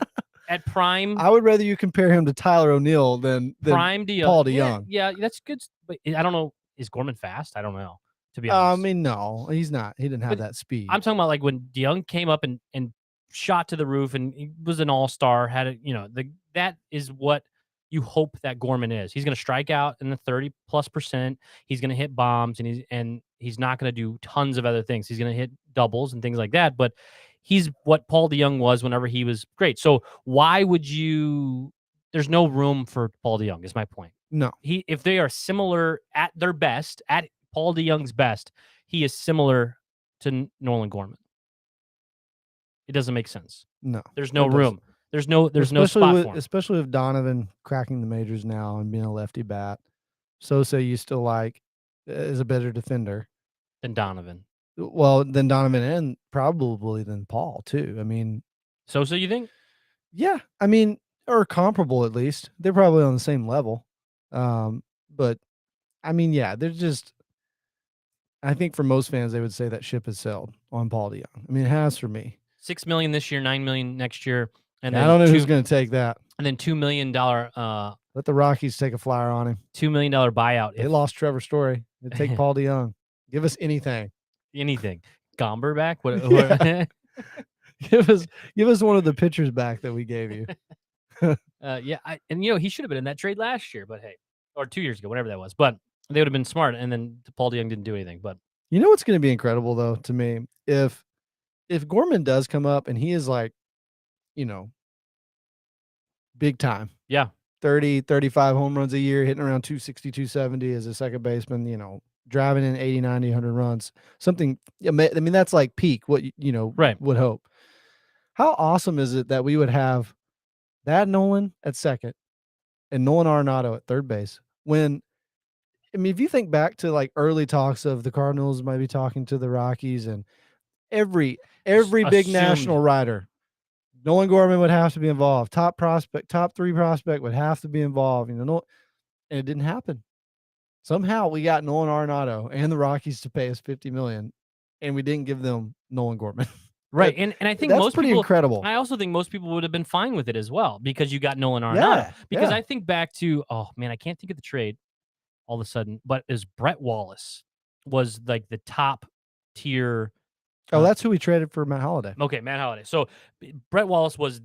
at prime. I would rather you compare him to Tyler O'Neill than prime Paul DeYoung. Yeah, that's good. But I don't know. Is Gorman fast? I don't know. To be honest, I mean, no, he's not. He didn't have that speed. I'm talking about like when DeYoung came up and shot to the roof and he was an all-star. Had a that is what you hope that Gorman is. He's going to strike out in the 30+%. He's going to hit bombs and he's not going to do tons of other things. He's going to hit doubles and things like that. But he's what Paul DeYoung was whenever he was great. So why would you? There's no room for Paul DeYoung. Is my point. No, if they are similar at their best, at Paul DeYoung's best, he is similar to Nolan Gorman. It doesn't make sense. No, there's no room. There's no spot for him. Especially with Donovan cracking the majors now and being a lefty bat. Sosa, you still like, is a better defender than Donovan. Well, than Donovan and probably than Paul too. I mean, Sosa, you think? Yeah, I mean, or comparable at least. They're probably on the same level. But I mean, yeah, they're just. I think for most fans, they would say that ship has sailed on Paul DeYoung. I mean, it has for me. $6 million this year, $9 million next year, and then I don't know who's going to take that. And then $2 million. Let the Rockies take a flyer on him. $2 million buyout. They lost Trevor Story. They take Paul DeYoung. Give us anything. Gomber back. What? Yeah. Give us one of the pitchers back that we gave you. Yeah, he should have been in that trade last year, but hey, or 2 years ago, whatever that was. But they would have been smart, and then Paul DeYoung didn't do anything. But you know what's going to be incredible though to me, if Gorman does come up and he is like, big time. Yeah. 30, 35 home runs a year, hitting around 260, 270 as a second baseman, driving in 80, 90, 100 runs. Something, I mean, that's like peak, what, right. would hope. How awesome is it that we would have that Nolan at second and Nolan Arenado at third base when, I mean, if you think back to like early talks of the Cardinals might be talking to the Rockies and every big national writer, Nolan Gorman would have to be involved. Top 3 prospect would have to be involved. And it didn't happen. Somehow we got Nolan Arenado and the Rockies to pay us $50 million, and we didn't give them Nolan Gorman. Right, and I think that's most pretty people, incredible. I also think most people would have been fine with it as well because you got Nolan Arenado. Because I think back to, oh man, I can't think of the trade all of a sudden, but is Brett Wallace was like the top tier. Oh, that's who we traded for Matt Holliday. Okay, Matt Holliday. So Brett Wallace was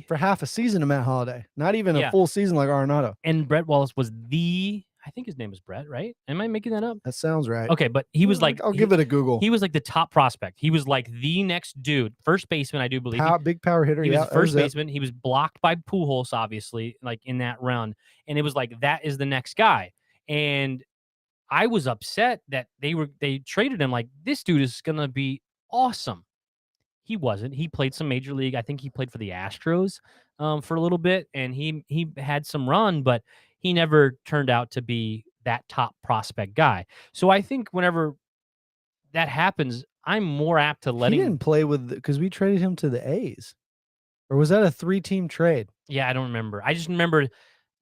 for half a season of Matt Holliday, not even a full season like Arenado. And Brett Wallace was I think his name is Brett, right? Am I making that up? That sounds right. Okay, but he was like, I'll give it a Google. He was like the top prospect. He was like the next dude, first baseman, I do believe. Big power hitter. He was first baseman. He was blocked by Pujols, obviously, like in that run, and it was like that is the next guy. And I was upset that they traded him. Like this dude is gonna be awesome. He wasn't. He played some major league. I think he played for the Astros for a little bit, and he had some run, but he never turned out to be that top prospect guy. So I think whenever that happens, I'm more apt to letting. He didn't play because we traded him to the A's, or was that a 3-team trade? Yeah, I don't remember. I just remember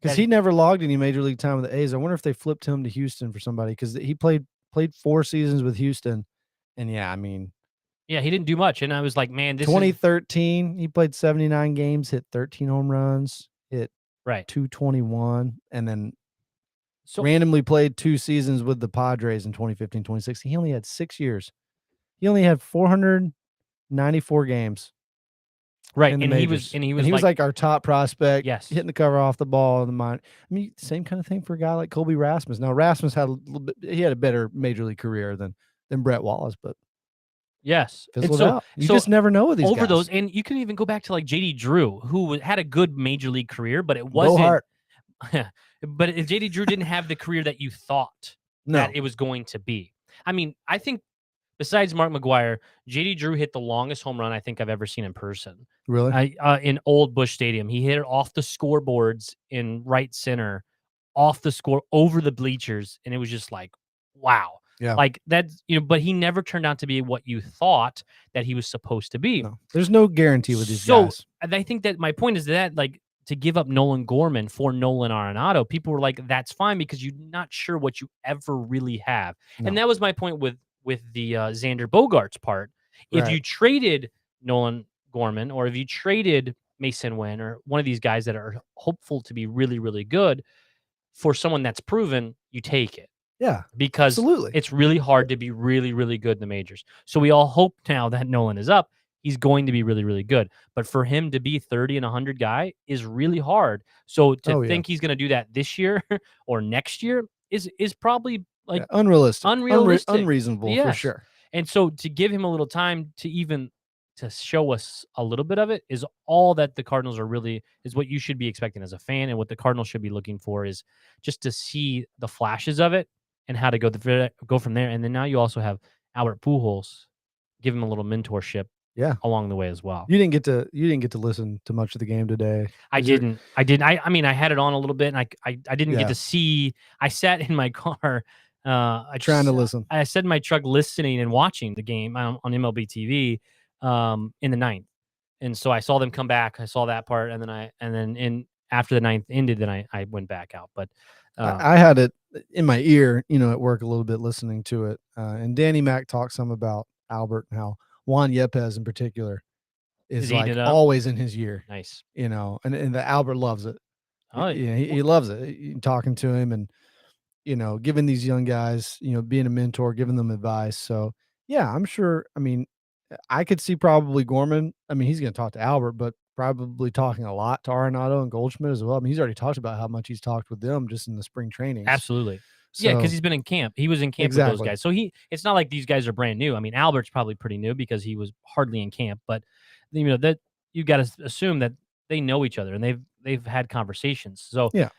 because he never logged any major league time with the A's. I wonder if they flipped him to Houston for somebody because he played 4 seasons with Houston, and yeah, I mean. Yeah, he didn't do much, and I was like, man, this 2013, he played 79 games, hit 13 home runs, hit 221, and then randomly played 2 seasons with the Padres in 2015, 2016. He only had 6 years. He only had 494 games. Right. in the And majors. he was like our top prospect. Yes. Hitting the cover off the ball in the minor. I mean, same kind of thing for a guy like Colby Rasmus. Now Rasmus had a little bit. He had a better major league career than Brett Wallace, but yes. And fizzled so out. You just never know with these over guys. those, and you can even go back to like JD Drew, who had a good major league career, but it Bo wasn't. Hart. But JD Drew didn't have the career that you thought No. that it was going to be. I mean, I think besides Mark McGwire, JD Drew hit the longest home run I think I've ever seen in person. Really? In Old Busch Stadium. He hit it off the scoreboards in right center, off the score, over the bleachers, and it was just like, wow. Yeah. Like that's, but he never turned out to be what you thought that he was supposed to be. No. There's no guarantee with these guys. And I think that my point is that, like, to give up Nolan Gorman for Nolan Arenado, people were like, that's fine because you're not sure what you ever really have. No. And that was my point with the Xander Bogaerts part. If Right. you traded Nolan Gorman, or if you traded Mason Wynn, or one of these guys that are hopeful to be really, really good for someone that's proven, you take it. Yeah. Because absolutely. It's really hard to be really, really good in the majors. So we all hope now that Nolan is up, he's going to be really, really good. But for him to be 30 and 100 guy is really hard. So to think he's going to do that this year or next year is probably like unrealistic, unrealistic, unreasonable for sure. And so to give him a little time to even to show us a little bit of it is all that the Cardinals are really, is what you should be expecting as a fan, and what the Cardinals should be looking for is just to see the flashes of it and how to go from there. And then now you also have Albert Pujols, give him a little mentorship along the way as well. You didn't get to listen to much of the game today. I didn't. I mean, I had it on a little bit, and I didn't get to see. I sat in my car trying to listen. I sat in my truck listening and watching the game on MLB TV in the ninth. And so I saw them come back. I saw that part, and then after the ninth ended, then I went back out. But I had it in my ear, at work a little bit, listening to it. And Danny Mac talked some about Albert and how Juan Yepes in particular is like always in his year. Nice. And the Albert loves it. Oh, yeah, he loves it. Talking to him and, giving these young guys, being a mentor, giving them advice. So yeah, I'm sure. I mean, I could see probably Gorman. I mean, he's going to talk to Albert, but probably talking a lot to Arenado and Goldschmidt as well. I mean, he's already talked about how much he's talked with them just in the spring training. Absolutely. So, because he's been in camp. He was in camp with those guys. So it's not like these guys are brand new. I mean, Albert's probably pretty new because he was hardly in camp, but that you got to assume that they know each other and they've had conversations. So yeah,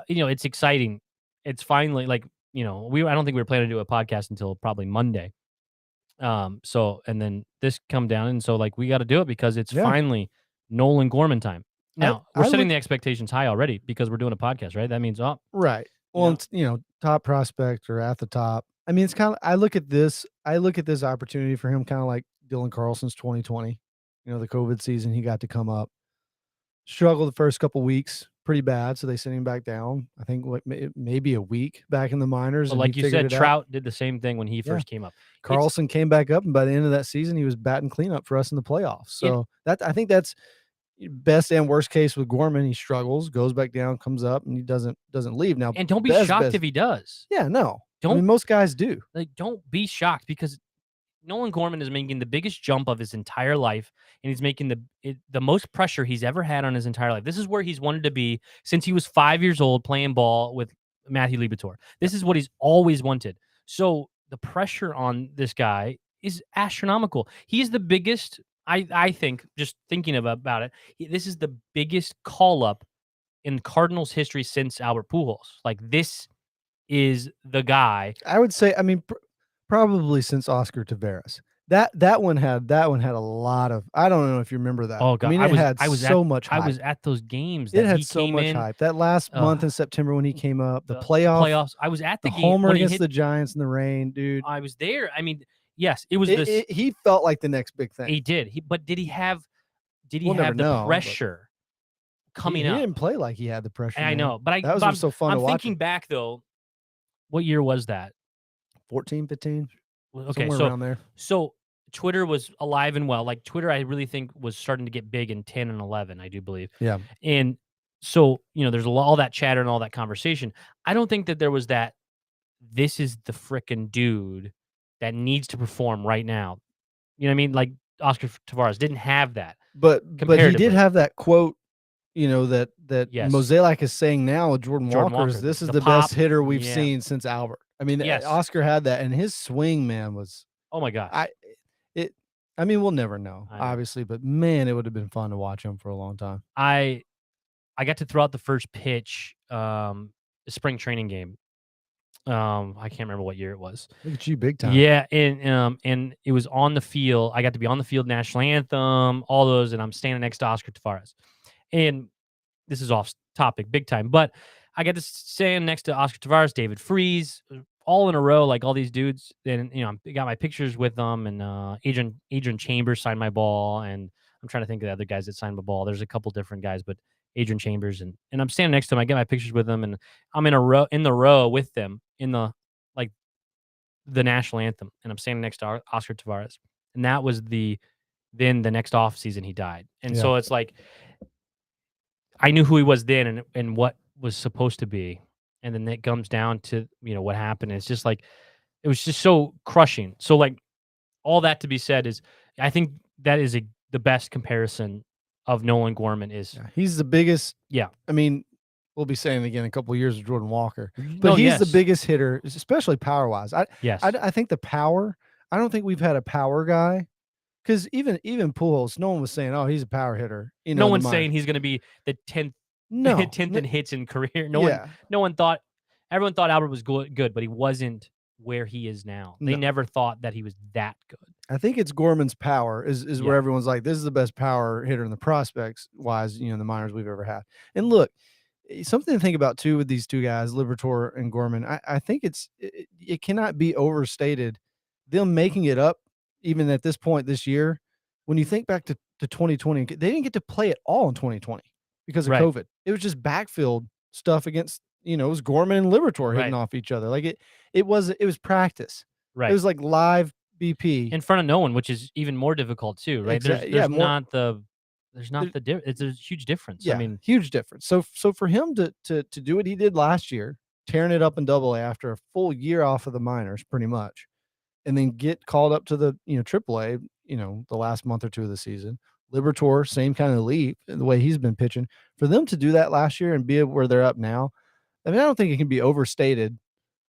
it's exciting. It's finally I don't think we were planning to do a podcast until probably Monday. So, and then this come down, and so we got to do it because it's finally Nolan Gorman time. Now we're setting the expectations high already because we're doing a podcast, right? That means right. Well, it's top prospect or at the top. I mean, it's kind of I look at this opportunity for him kind of like Dylan Carlson's 2020. The COVID season, he got to come up, struggled the first couple weeks pretty bad, so they sent him back down. I think maybe a week back in the minors. But like you said, Trout did the same thing when he first came up. Carlson came back up, and by the end of that season, he was batting cleanup for us in the playoffs. So I think that's best and worst case with Gorman. He struggles, goes back down, comes up, and he doesn't leave. Now, and don't be shocked if he does. Yeah, no. Most guys do. Don't be shocked because Nolan Gorman is making the biggest jump of his entire life, and he's making the most pressure he's ever had on his entire life. This is where he's wanted to be since he was 5 years old playing ball with Matthew Liberatore. This is what he's always wanted. So the pressure on this guy is astronomical. He's the biggest, I think, just thinking about it, this is the biggest call-up in Cardinals history since Albert Pujols. This is the guy. I would say, probably since Oscar Taveras. That one had a lot of. I don't know if you remember that. Oh God, I was so much hype. I was at those games. It had so much hype. That last month in September when he came up, the playoffs. I was at the game. Homer against the Giants in the rain, dude. I was there. I mean, yes, it was he felt like the next big thing. He did. But did he have the pressure coming up? He didn't play like he had the pressure. I know, but that was so fun to watch. I'm thinking back though. What year was that? 14, 15. Okay, somewhere around there. So Twitter was alive and well. Twitter, I really think was starting to get big in 10 and 11, I do believe. Yeah. And so, there's all that chatter and all that conversation. I don't think that there was that, this is the frickin' dude that needs to perform right now. You know what I mean? Oscar Tavares didn't have that. But he did comparatively. have that quote, that Yes. Mozeliak is saying now with Jordan Walker, is this is the best pop, hitter we've yeah. seen since Albert. I mean, Yes. Oscar had that, and his swing, man, was Oh my gosh. I mean, we'll never know, I know. obviously, but man, it would have been fun to watch him for a long time. I got to throw out the first pitch, spring training game. I can't remember what year it was. Look at you, big time. Yeah, and it was on the field. I got to be on the field, national anthem, all those, and I'm standing next to Oscar Tavares. And this is off topic, big time, but I got to stand next to Oscar Tavares, David Freese, all in a row, like all these dudes. And I got my pictures with them, and Adrian Chambers signed my ball, and I'm trying to think of the other guys that signed my ball. There's a couple different guys, but Adrian Chambers, and I'm standing next to them. I get my pictures with them, and I'm in the row with them in the national anthem, and I'm standing next to Oscar Tavares. And that was then the next off season he died. And so it's like I knew who he was then and what was supposed to be. And then it comes down to, what happened. It's just like it was just so crushing. So like all that to be said is I think that is the best comparison of Nolan Gorman is. Yeah, he's the biggest. Yeah. I mean, we'll be saying it again in a couple of years with Jordan Walker, but he's the biggest hitter, especially power wise. I think the power. I don't think we've had a power guy, because even Pujols, no one was saying, "Oh, he's a power hitter." No one's saying he's going to be the 10th in hits in career. No one thought. Everyone thought Albert was good, but he wasn't where he is now. They never thought that he was that good. I think it's Gorman's power is where everyone's like, this is the best power hitter in the prospects wise, in the minors we've ever had. And look, something to think about too with these two guys, Liberatore and Gorman. I think it cannot be overstated them making it up even at this point this year. When you think back to 2020, they didn't get to play at all in 2020 because of COVID. It was just backfield stuff against, it was Gorman and Liberatore hitting off each other. Like it was practice. Right. It was like live BP in front of no one, which is even more difficult too, right? Exactly. There's not the difference. It's a huge difference. Yeah, I mean, huge difference. So for him to do what he did last year, tearing it up in Double-A after a full year off of the minors, pretty much, and then get called up to the Triple-A, the last month or two of the season. Liberatore, same kind of leap the way he's been pitching. For them to do that last year and be where they're up now, I mean, I don't think it can be overstated.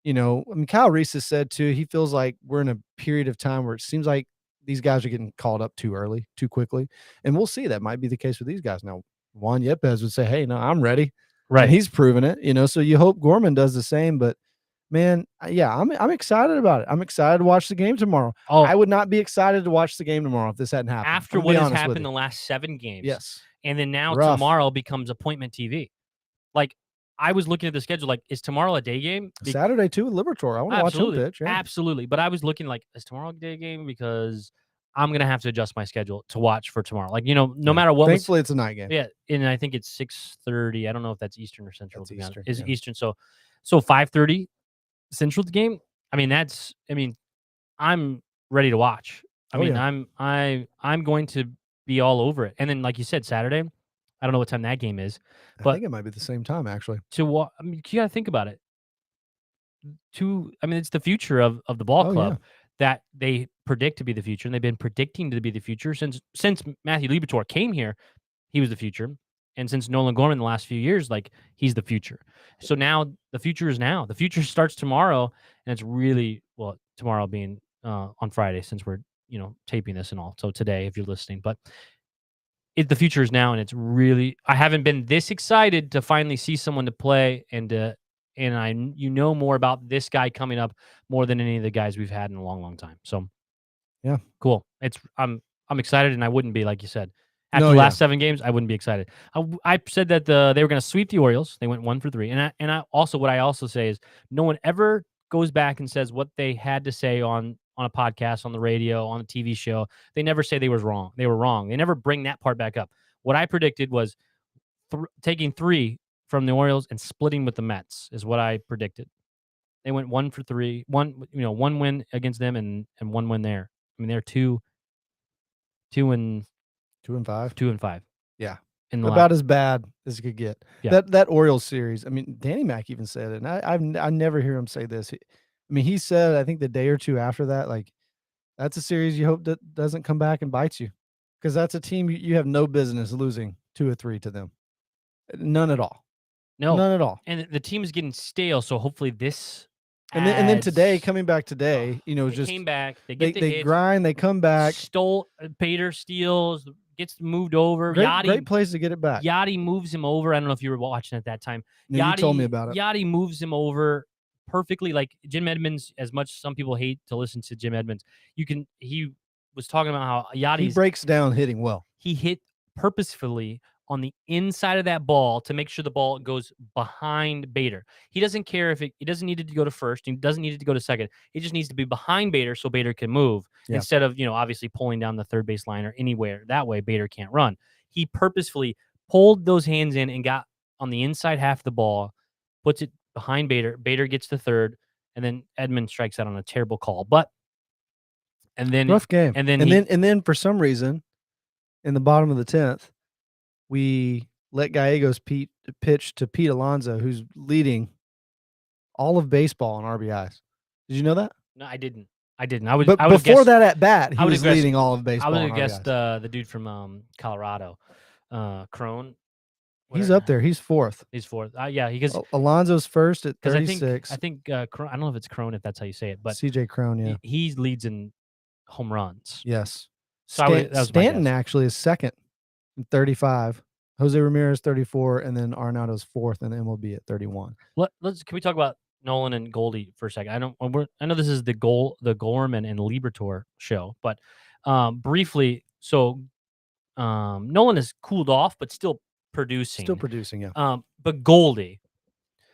I mean, Kyle Reese has said too, he feels like we're in a period of time where it seems like these guys are getting called up too early, too quickly. And we'll see. That might be the case with these guys. Now, Juan Yepes would say, hey, no, I'm ready. Right. And he's proven it, so you hope Gorman does the same. But man, yeah, I'm excited about it. I'm excited to watch the game tomorrow. Oh, I would not be excited to watch the game tomorrow if this hadn't happened. After what has happened the last 7 games. Yes. And then now tomorrow becomes appointment TV. Like, I was looking at the schedule, like, is tomorrow a day game? Saturday too with Liberatore. I want to watch him pitch. Yeah. Absolutely. But I was looking like, is tomorrow a day game? Because I'm going to have to adjust my schedule to watch for tomorrow. Like, no matter what. Thankfully, it's a night game. Yeah. And I think it's 6:30. I don't know if that's Eastern or Central. That's Eastern, Is Eastern. So 5:30 Central game. I mean, I'm ready to watch. I'm going to be all over it. And then, like you said, Saturday, I don't know what time that game is, but I think it might be the same time actually. You got to think about it. It's the future of the ball club that they predict to be the future, and they've been predicting to be the future since Matthew Liberatore came here. He was the future, and since Nolan Gorman the last few years, like, he's the future. So now the future is now. The future starts tomorrow, and it's really tomorrow being on Friday, since we're taping this and all. So today, if you're listening, but. The future is now, and it's really. I haven't been this excited to finally see someone to play, and I more about this guy coming up more than any of the guys we've had in a long, long time. So, yeah, cool. I'm excited, and I wouldn't be, like you said, after the last 7 games. I wouldn't be excited. I said that they were going to sweep the Orioles. They went 1 for 3, and I also say is no one ever goes back and says what they had to say on a podcast, on the radio, on a TV show. They never say they were wrong. They were wrong. They never bring that part back up. What I predicted was taking 3 from the Orioles and splitting with the Mets is what I predicted. They went 1 for 3, one win against them and 1 win there. I mean, they're 2 and 5. 2 and 5. Yeah. About as bad as it could get. Yeah. That Orioles series. I mean, Danny Mac even said it, and I never hear him say this. He said, I think the day or two after that, like, That's a series you hope that doesn't come back and bite you, because that's a team you have no business losing 2 or 3 to them. None at all. No, None at all. and the team is getting stale. So hopefully this. And then today, adds- coming back today, they just came back. They get the they hits, grind, they come back. Stole Bader steals, gets moved over. Great place to get it back. Yachty moves him over. I don't know if you were watching at that time. No, you told me about it. Yachty moves him over perfectly. Like Jim Edmonds, as much as some people hate to listen to Jim Edmonds, he was talking about how He Yachty's breaks down hitting well. he hit purposefully on the inside of that ball to make sure the ball goes behind Bader. He doesn't care if he doesn't need it to go to first. He doesn't need it to go to second. It just needs to be behind Bader so Bader can move instead of, obviously pulling down the third base line or anywhere. That way Bader can't run. He purposefully pulled those hands in and got on the inside half of the ball, puts it behind Bader. Bader gets the third, and then Edmund strikes out on a terrible call. And then Rough game. And then for some reason, in the bottom of the 10th, we let Gallegos pitch to Pete Alonso, who's leading all of baseball in RBIs. Did you know that? No, I didn't. I would before that at bat, he was leading all of baseball. I would have guessed the dude from Colorado, Crone. He's up there. He's fourth. He's fourth. Yeah, because Alonso's first at 36. I think Crone, I don't know if it's Crone, if that's how you say it, but CJ Crone, yeah, he leads in home runs. Yes. So Stanton actually is second, 35. Jose Ramirez 34, and then Arenado's fourth in the MLB at 31. Can we talk about Nolan and Goldie for a second? I know this is the Gorman and Liberatore show, but briefly, so Nolan has cooled off, but still producing. Yeah. But Goldie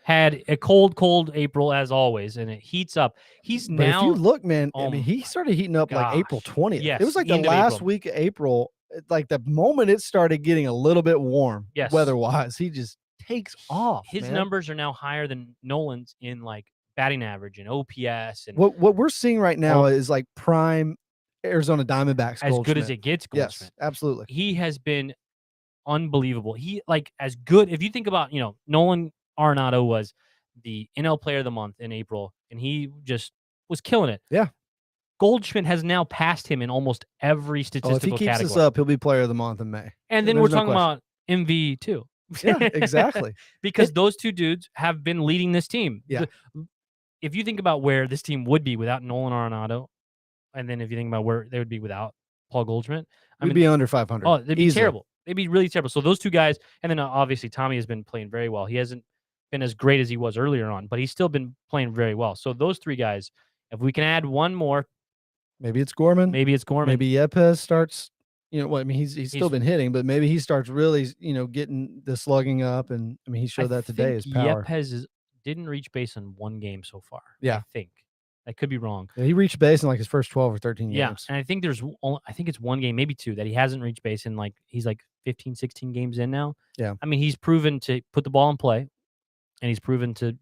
had a cold April as always, and it heats up. If you look, man, he started heating up like April 20th. Yes, it was like the last week of April. Like the moment it started getting a little bit warm, weather-wise, he just takes off. His numbers are now higher than Nolan's in like batting average and OPS. And what we're seeing right now is like prime Arizona Diamondbacks. As good as it gets, Goldschmidt. Yes, absolutely. He has been unbelievable. He as good. If you think about, Nolan Arenado was the NL Player of the Month in April, and he just was killing it. Yeah. Goldschmidt has now passed him in almost every statistical category. If he keeps this up, he'll be Player of the Month in May. And then we're talking about MV too. Yeah, exactly. Because those two dudes have been leading this team. Yeah. If you think about where this team would be without Nolan Arenado, and then if you think about where they would be without Paul Goldschmidt, we'd be under 500. Oh, they'd be terrible. They'd be really terrible. So those two guys, and then obviously Tommy has been playing very well. He hasn't been as great as he was earlier on, but he's still been playing very well. So those three guys, if we can add one more. Maybe it's Gorman. Maybe Yepez starts, he's still been hitting, but maybe he starts really, getting the slugging up. And he showed that today, his power. Yepez didn't reach base in one game so far. Yeah. I think. I could be wrong. Yeah, he reached base in like his first 12 or 13 games. Yeah. And I think it's one game, maybe two, that he hasn't reached base in he's 15, 16 games in now. Yeah. He's proven to put the ball in play, and he's proven to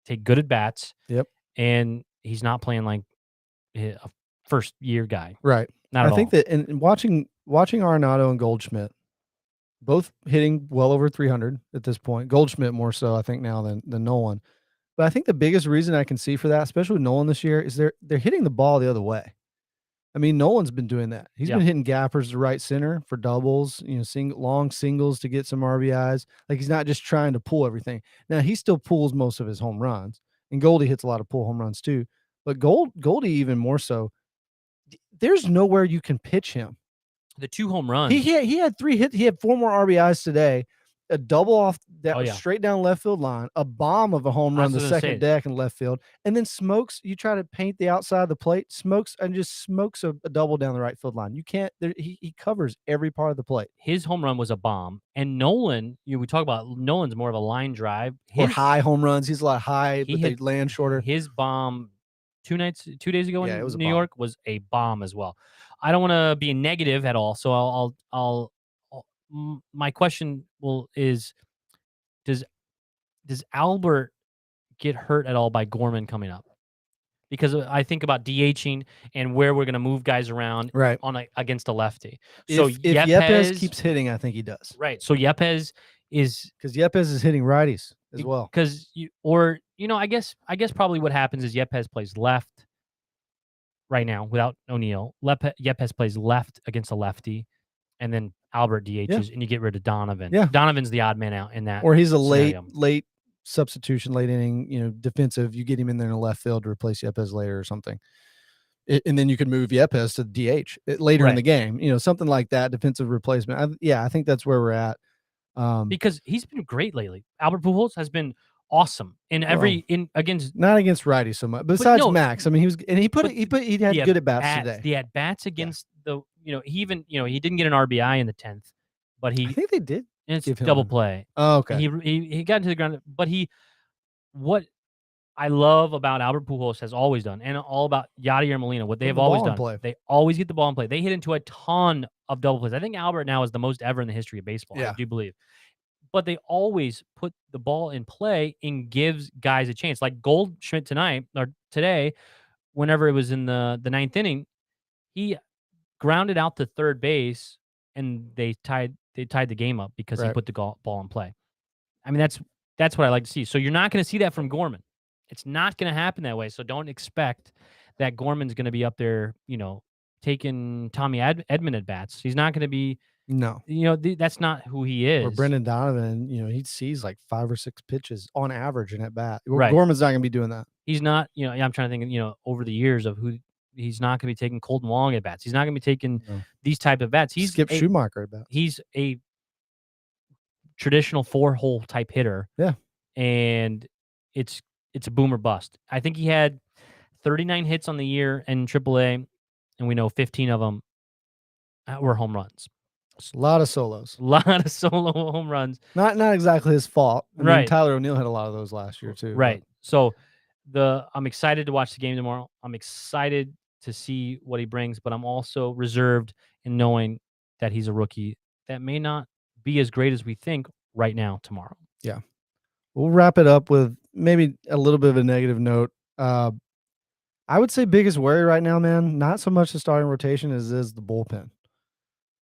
take good at bats. Yep. And he's not playing like a first year guy. Right. Not at all. I think that in watching Arenado and Goldschmidt, both hitting well over 300 at this point. Goldschmidt more so, I think, now than Nolan. But I think the biggest reason I can see for that, especially with Nolan this year, is they're hitting the ball the other way. Nolan's been doing that. He's been hitting gappers to right center for doubles, long singles to get some RBIs. Like, he's not just trying to pull everything. Now, he still pulls most of his home runs, and Goldie hits a lot of pull home runs too. But Goldie even more so. There's nowhere you can pitch him. The 2 home runs. He had 3 hits. He had 4 more RBIs today. A double off that straight down left field line, a bomb of a home run, the second deck in left field, and then smokes. You try to paint the outside of the plate, smokes a double down the right field line. You can't. He covers every part of the plate. His home run was a bomb, and Nolan. We talk about Nolan's more of a line drive. Or high home runs. He's a lot high, but they land shorter. His bomb 2 days ago in it was New York was a bomb as well. I don't want to be negative at all, so I'll my question is, does Albert get hurt at all by Gorman coming up? Because I think about DHing and where we're going to move guys around against a lefty. So if Yepez keeps hitting, I think he does. Right. So Yepez is hitting righties as well. I guess probably what happens is Yepez plays left, right now without O'Neal. Yepes plays left against a lefty, and then Albert DHs, and you get rid of Donovan. Yeah. Donovan's the odd man out in that. Or he's a scenario. late substitution, late inning, defensive. You get him in there in the left field to replace Yepes later or something. And then you could move Yepes to DH later in the game, something like that, defensive replacement. I think that's where we're at. Because he's been great lately. Albert Pujols has been awesome against not against righties so much. Besides Max, I mean, he had good at bats today. The at bats against he even he didn't get an RBI in the 10th, but I think they did. It's double play. Oh, okay. He got into the ground, but what I love about Albert Pujols has always done, and all about Yadier Molina, what they've always done, they always get the ball in play. They hit into a ton of double plays. I think Albert now is the most ever in the history of baseball. I do believe. But they always put the ball in play and gives guys a chance. Like Goldschmidt today, whenever it was in the ninth inning, he grounded out to third base, and they tied the game up because he put the ball in play. I mean, that's what I like to see. So you're not going to see that from Gorman. It's not going to happen that way. So don't expect that Gorman's going to be up there, taking Tommy Edman at bats. He's not going to be. No. That's not who he is. Or Brendan Donovan, he sees like 5 or 6 pitches on average in at bat. Right. Gorman's not going to be doing that. He's not, I'm trying to think, over the years of who he's not going to be taking Colton Wong at bats. He's not going to be taking these type of bats. He's Skip Schumacher at bats. He's a traditional 4-hole type hitter. Yeah. And it's a boom or bust. I think he had 39 hits on the year in AAA, and we know 15 of them were home runs. A lot of solos. A lot of solo home runs. Not exactly his fault. I mean, Tyler O'Neill had a lot of those last year too. Right. So I'm excited to watch the game tomorrow. I'm excited to see what he brings, but I'm also reserved in knowing that he's a rookie that may not be as great as we think right now tomorrow. Yeah. We'll wrap it up with maybe a little bit of a negative note. I would say biggest worry right now, man, not so much the starting rotation as is the bullpen.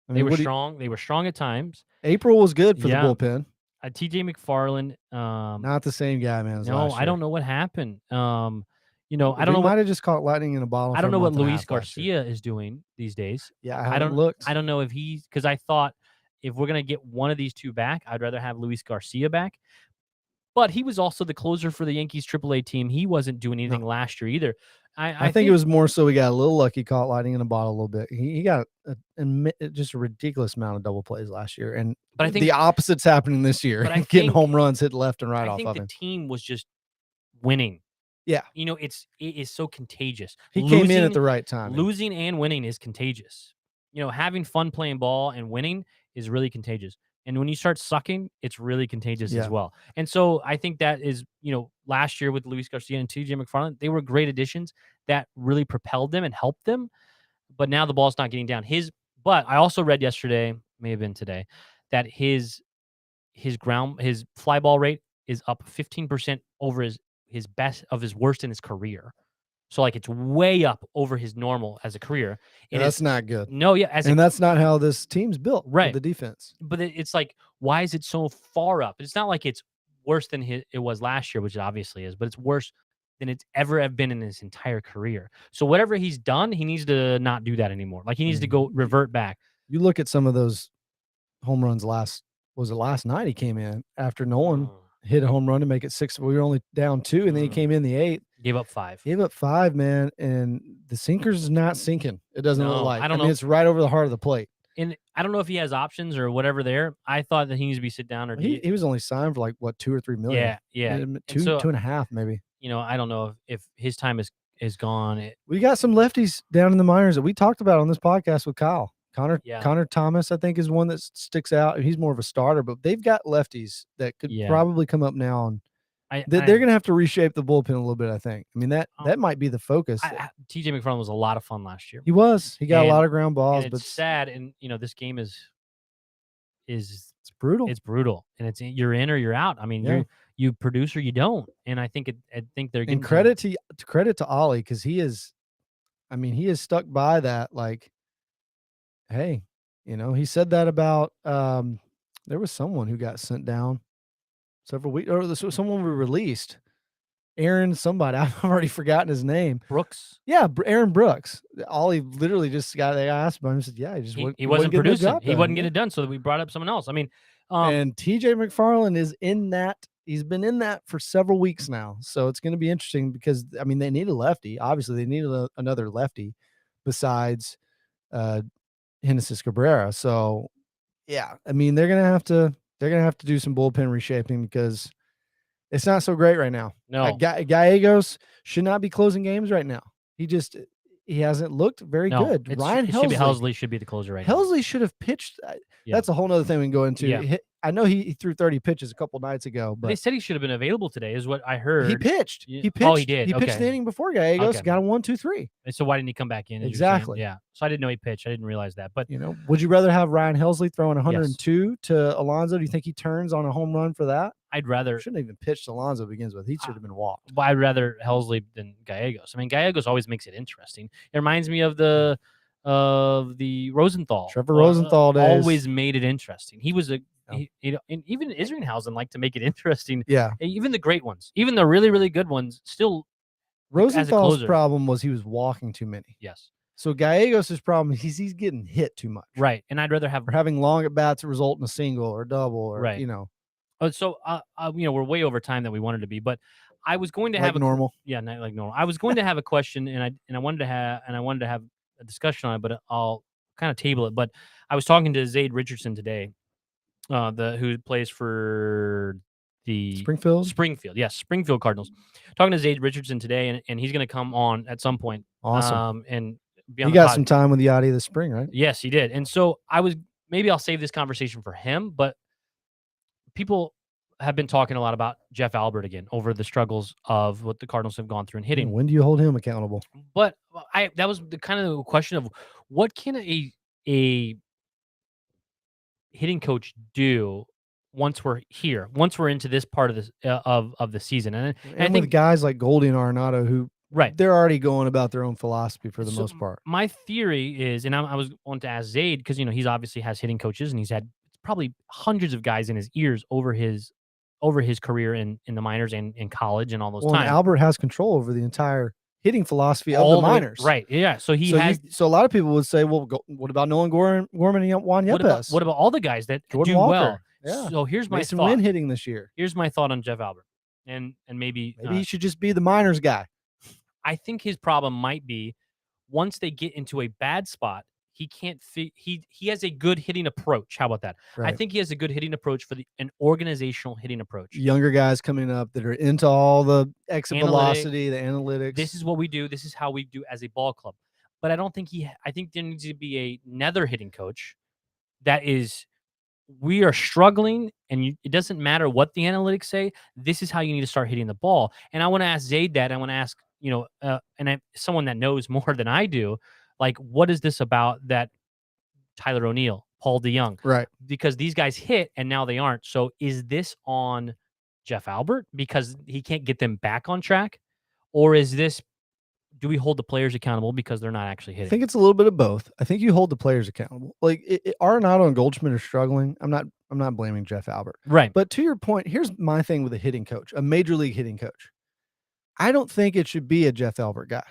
I mean, they were strong. They were strong at times. April was good for the bullpen. TJ McFarland. Not the same guy, man. No, I don't know what happened. I don't know. Might have just caught lightning in a bottle. I don't know what Luis Garcia is doing these days. Yeah, I haven't looked. I don't know if because I thought if we're gonna get one of these two back, I'd rather have Luis Garcia back. But he was also the closer for the Yankees AAA team. He wasn't doing anything last year either. I think it was more so we got a little lucky, caught lightning in a bottle a little bit. He got just a ridiculous amount of double plays last year, but I think the opposite's happening this year. Getting home runs hit left and right off of him. I think the team was just winning. Yeah, it is so contagious. He came in at the right time. Losing and winning is contagious. Having fun playing ball and winning is really contagious. And when you start sucking, it's really contagious as well. And so I think that is, last year with Luis Garcia and TJ McFarland, they were great additions that really propelled them and helped them. But now the ball's not getting down. But I also read yesterday, may have been today, that his fly ball rate is up 15% over his best of his worst in his career. So it's way up over his normal as a career. And that's not good. No, yeah. And that's not how this team's built. Right. The defense. But it's why is it so far up? It's not like it's worse than it was last year, which it obviously is, but it's worse than it's ever have been in his entire career. So whatever he's done, he needs to not do that anymore. He needs to go revert back. You look at some of those home runs last night he came in after Nolan hit a home run to make it 6. We were only down 2, and then he came in the 8th. Gave up 5. Gave up 5, man, and the sinker's not sinking. It doesn't look like. I don't know. It's right over the heart of the plate. And I don't know if he has options or whatever there. I thought that he needs to be sit down or he was only signed for $2 or $3 million. Yeah. 2.5 maybe. I don't know if his time is gone. We got some lefties down in the minors that we talked about on this podcast with Kyle. Connor Thomas, I think, is one that sticks out. He's more of a starter, but they've got lefties that could probably come up now, and they're going to have to reshape the bullpen a little bit, I think. I mean, that might be the focus. TJ McFarland was a lot of fun last year. He was. He got a lot of ground balls, but it's sad. And this game is it's brutal. It's brutal, and it's you're in or you're out. I mean, you produce or you don't. And I think they're getting credit to Ollie, because he is stuck by that. Hey, he said that about there was someone who got sent down several weeks, or someone we released, Aaron somebody. I've already forgotten his name. Brooks. Yeah, Aaron Brooks. Ollie literally just got they asked about him and said, yeah, he just He wouldn't wasn't get the producing. job He done. wasn't getting it done, so we brought up someone else. I mean, and TJ McFarland is in that. He's been in that for several weeks now. So it's going to be interesting because, I mean, they need a lefty. Obviously, they need another lefty besides Genesis Cabrera. So, yeah, I mean, they're going to have to do some bullpen reshaping because it's not so great right now. No. Gallegos should not be closing games right now. He hasn't looked very good. Ryan Helsley should be the closer right now. Helsley should have pitched. Yeah. That's a whole nother thing we can go into. Yeah. I know he threw 30 pitches a couple nights ago, but they said he should have been available today, is what I heard. he pitched. Yeah. He pitched. Oh, he did. He pitched the inning before Gallegos. Okay. Got a 1-2-3. And so why didn't he come back in? as you're saying? Exactly. Yeah. So I didn't know he pitched. I didn't realize that. But would you rather have Ryan Helsley throwing 102 to Alonso? Do you think he turns on a home run for that? I'd rather. Shouldn't have even pitched Alonso to begins with. He should have been walked. I'd rather Helsley than Gallegos. I mean, Gallegos always makes it interesting. It reminds me of the Rosenthal. Trevor Rosenthal days. Always made it interesting. He was and even Isringhausen liked to make it interesting. Yeah. Even the great ones, even the really, really good ones, still. Rosenthal's problem was he was walking too many. Yes. So Gallegos' problem is he's getting hit too much. Right. And I'd rather have having long at bats that result in a single or double or right. So we're way over time that we wanted to be, but I was going to have normal. Not like normal. I was going to have a question and I wanted to have a discussion on it, but I'll kind of table it. But I was talking to Zaid Richardson today, who plays for the Springfield Cardinals. Talking to Zaid Richardson today, and he's going to come on at some point. Awesome. And he got some time with Yachty this spring, right? Yes, he did. And so maybe I'll save this conversation for him, but people have been talking a lot about Jeff Albert again over the struggles of what the Cardinals have gone through in hitting. When do you hold him accountable? But that was the kind of question of what can a hitting coach do once we're into this part of this of the season, and I think with guys like Goldie and Arenado who they're already going about their own philosophy for the most part. My theory is, and I was going to ask Zaid because he's obviously has hitting coaches and he's had probably hundreds of guys in his ears over his career in the minors and in college and all those times. Albert has control over the entire hitting philosophy of the minors. Right. Yeah. So so a lot of people would say, well, what about Nolan Gorman and Juan Yepes? What about all the guys that Jordan do Walker? well? Yeah. So here's my Mason thought. Wynn hitting this year. Here's my thought on Jeff Albert. And maybe he should just be the minors guy. I think his problem might be once they get into a bad spot, he can't he has a good hitting approach. How about that? Right. I think he has a good hitting approach for an organizational hitting approach. Younger guys coming up that are into all the exit velocity, the analytics. This is what we do. This is how we do as a ball club. But I don't think I think there needs to be another hitting coach that is, we are struggling and it doesn't matter what the analytics say. This is how you need to start hitting the ball. And I want to ask Zaid that. I want to ask, someone that knows more than I do, like, what is this about that Tyler O'Neill, Paul DeYoung? Right. Because these guys hit and now they aren't. So is this on Jeff Albert because he can't get them back on track? Or do we hold the players accountable because they're not actually hitting? I think it's a little bit of both. I think you hold the players accountable. Like Arenado and Goldschmidt are struggling. I'm not blaming Jeff Albert. Right. But to your point, here's my thing with a hitting coach, a major league hitting coach. I don't think it should be a Jeff Albert guy.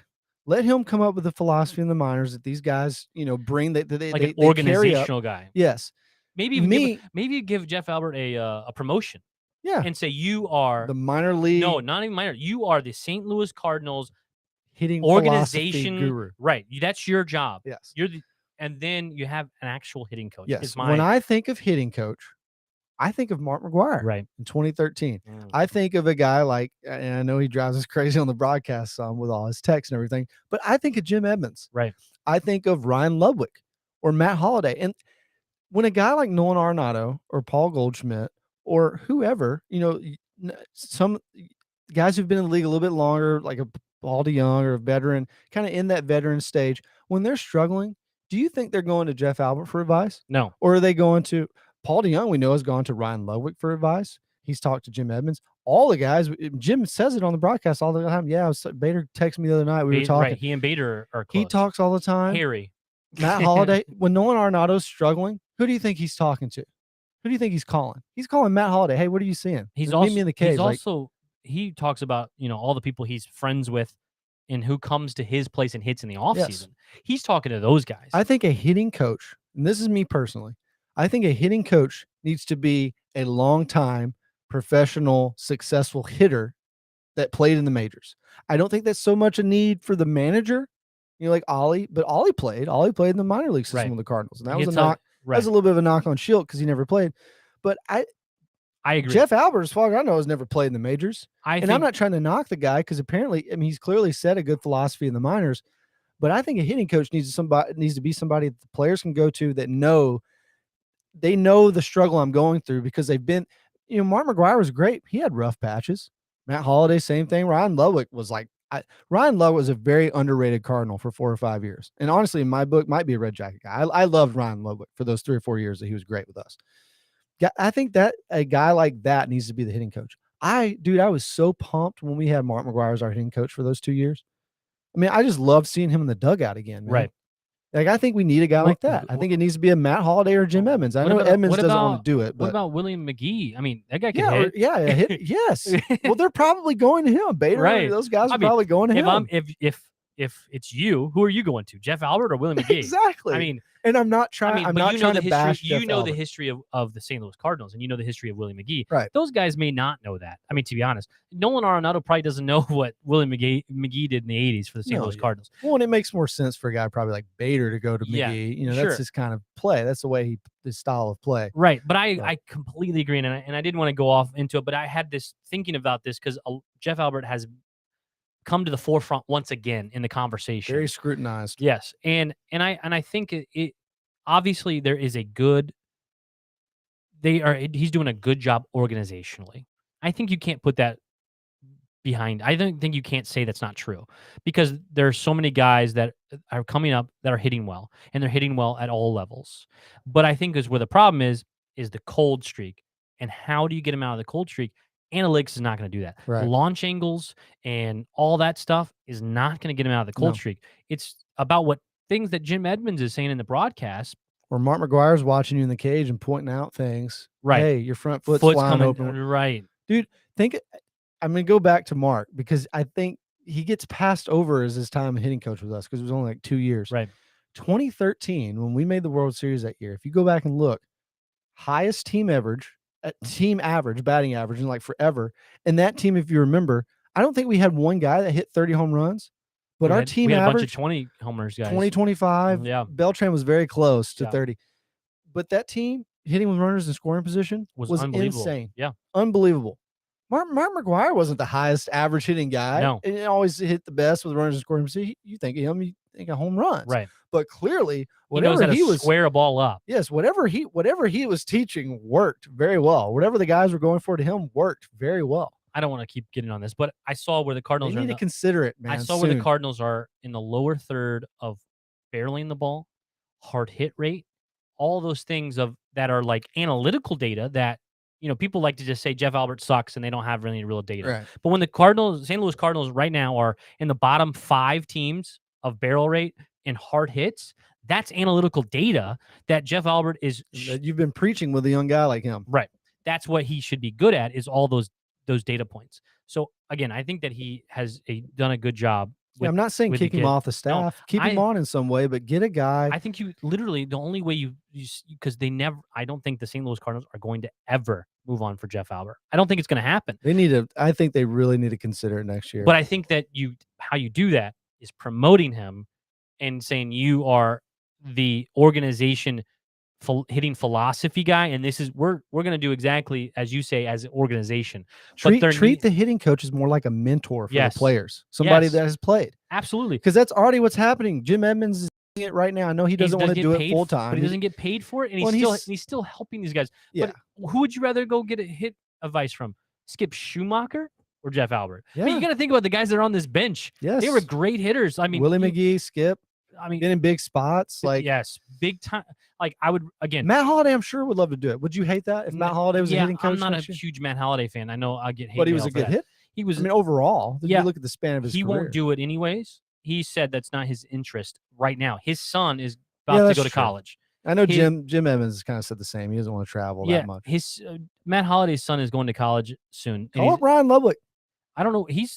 Let him come up with the philosophy in the minors that these guys, bring that they like an organizational guy. Yes. Maybe you give Jeff Albert a promotion. Yeah. And say you are the minor league. No, not even minor. You are the St. Louis Cardinals hitting organization guru. Right. That's your job. Yes. And then you have an actual hitting coach. Yes. When I think of hitting coach, I think of Mark McGwire. Right. In 2013. I think of a guy like, and I know he drives us crazy on the broadcast some with all his texts and everything, but I think of Jim Edmonds. Right. I think of Ryan Ludwig or Matt Holliday. And when a guy like Nolan Arenado or Paul Goldschmidt or whoever, some guys who've been in the league a little bit longer, like a Paul DeYoung or a veteran, kind of in that veteran stage, when they're struggling, do you think they're going to Jeff Albert for advice? No. Or are they going to Paul DeYoung? We know has gone to Ryan Ludwig for advice. He's talked to Jim Edmonds. All the guys, Jim says it on the broadcast all the time. Yeah, Bader texted me the other night. We were talking. Right. He and Bader are close. He talks all the time. Harry. Matt Holliday. When Nolan Arenado's struggling, who do you think he's talking to? Who do you think he's calling? He's calling Matt Holliday. Hey, what are you seeing? He's Meet me in the cage. He's also he talks about, all the people he's friends with and who comes to his place and hits in the offseason. He's talking to those guys. I think a hitting coach, and this is me personally, I think a hitting coach needs to be a long-time professional, successful hitter that played in the majors. I don't think that's so much a need for the manager, like Ollie, but Ollie played in the minor league system with the Cardinals. And that was a knock. That was a little bit of a knock on Schilt because he never played. But I agree. Jeff Albert, as far as I know, has never played in the majors. I'm not trying to knock the guy because apparently, he's clearly set a good philosophy in the minors. But I think a hitting coach needs to be somebody that the players can go to that know the struggle I'm going through because they've been, Mark McGwire was great. He had rough patches. Matt Holliday, same thing. Ryan Ludwig was Ryan Ludwig was a very underrated Cardinal for 4 or 5 years. And honestly, in my book, might be a Red Jacket guy. I loved Ryan Ludwig for those 3 or 4 years that he was great with us. I think that a guy like that needs to be the hitting coach. I was so pumped when we had Mark McGwire as our hitting coach for those 2 years. I just loved seeing him in the dugout again, man. Right. I think we need a guy like that. I think it needs to be a Matt Holliday or Jim Edmonds. I know Edmonds doesn't want to do it. But what about William McGee? That guy can hit. Yes. Well, they're probably going to him. Bader, right. Those guys are probably going to him. If it's you, who are you going to? Jeff Albert or William McGee? Exactly. And I'm not trying. I'm not trying to bash Jeff Albert. The history of the St. Louis Cardinals, and the history of Willie McGee. Right. Those guys may not know that. To be honest, Nolan Arenado probably doesn't know what Willie McGee did in the '80s for the St. Louis Cardinals. Well, and it makes more sense for a guy probably like Bader to go to McGee. That's his kind of play. That's the way his style of play. Right. But I completely agree, and I didn't want to go off into it, but I had this thinking about this because Jeff Albert has come to the forefront once again in the conversation. Very scrutinized. Yes. And I think it obviously there is a good he's doing a good job organizationally. I think you can't put that behind. I don't think you can't say that's not true because there are so many guys that are coming up that are hitting well and they're hitting well at all levels. But I think is where the problem is the cold streak. And how do you get them out of the cold streak? Analytics is not going to do that. Right. Launch angles and all that stuff is not going to get him out of the cold streak. It's about what things that Jim Edmonds is saying in the broadcast. Or Mark McGwire's watching you in the cage and pointing out things. Right. Hey, your front foot's flying coming open. Right. Dude, I'm going to go back to Mark because I think he gets passed over as his time hitting coach with us because it was only like 2 years. Right. 2013, when we made the World Series that year, if you go back and look, highest team average, batting average in like forever. And that team, if you remember, I don't think we had one guy that hit 30 home runs, but our team we had average a bunch of 20 homers guys. 20, 25. Yeah. Beltran was very close to 30. But that team hitting with runners in scoring position was insane. Yeah. Unbelievable. Mark McGwire wasn't the highest average hitting guy. No. And he always hit the best with runners in scoring position. You think of him, you think of home runs. Right. But clearly, whatever he was square a ball up. Yes, whatever he was teaching worked very well. Whatever the guys were going for to him worked very well. I don't want to keep getting on this, but I saw where the Cardinals need to consider it, man. I saw where the Cardinals are in the lower third of barreling the ball, hard hit rate, all those things that are like analytical data that people like to just say Jeff Albert sucks and they don't have any real data. Right. But when the St. Louis Cardinals right now are in the bottom 5 teams of barrel rate and hard hits, that's analytical data that Jeff Albert is. You've been preaching with a young guy like him. Right. That's what he should be good at is all those data points. So again, I think that he has done a good job. I'm not saying kick him off the staff. No, keep him on in some way, but get a guy. I think you literally the only way you because I don't think the St. Louis Cardinals are going to ever move on for Jeff Albert. I don't think it's going to happen. I think they really need to consider it next year. But I think that how you do that is promoting him and saying you are the organization hitting philosophy guy, and this is we're going to do exactly as you say as an organization. Treat the hitting coach as more like a mentor for the players, somebody that has played. Absolutely, because that's already what's happening. Jim Edmonds is doing it right now. I know he doesn't want to do it full time, but he doesn't get paid for it, and he's still helping these guys. Yeah. But who would you rather go get a hit advice from? Skip Schumacher or Jeff Albert? Yeah. You got to think about the guys that are on this bench. Yes, they were great hitters. Willie McGee, Skip. Getting big spots, big time. Like I would again. Matt Holliday, I'm sure would love to do it. Would you hate that if Matt Holliday was a hitting coach? I'm not a huge Matt Holliday fan. I know I get hate, but he was a good hit. He was. Overall, if you look at the span of his career, he won't do it anyways. He said that's not his interest right now. His son is about to go to college. I know Jim Evans kind of said the same. He doesn't want to travel that much. Matt Holliday's son is going to college soon. Call up Ryan Ludwig. I don't know. He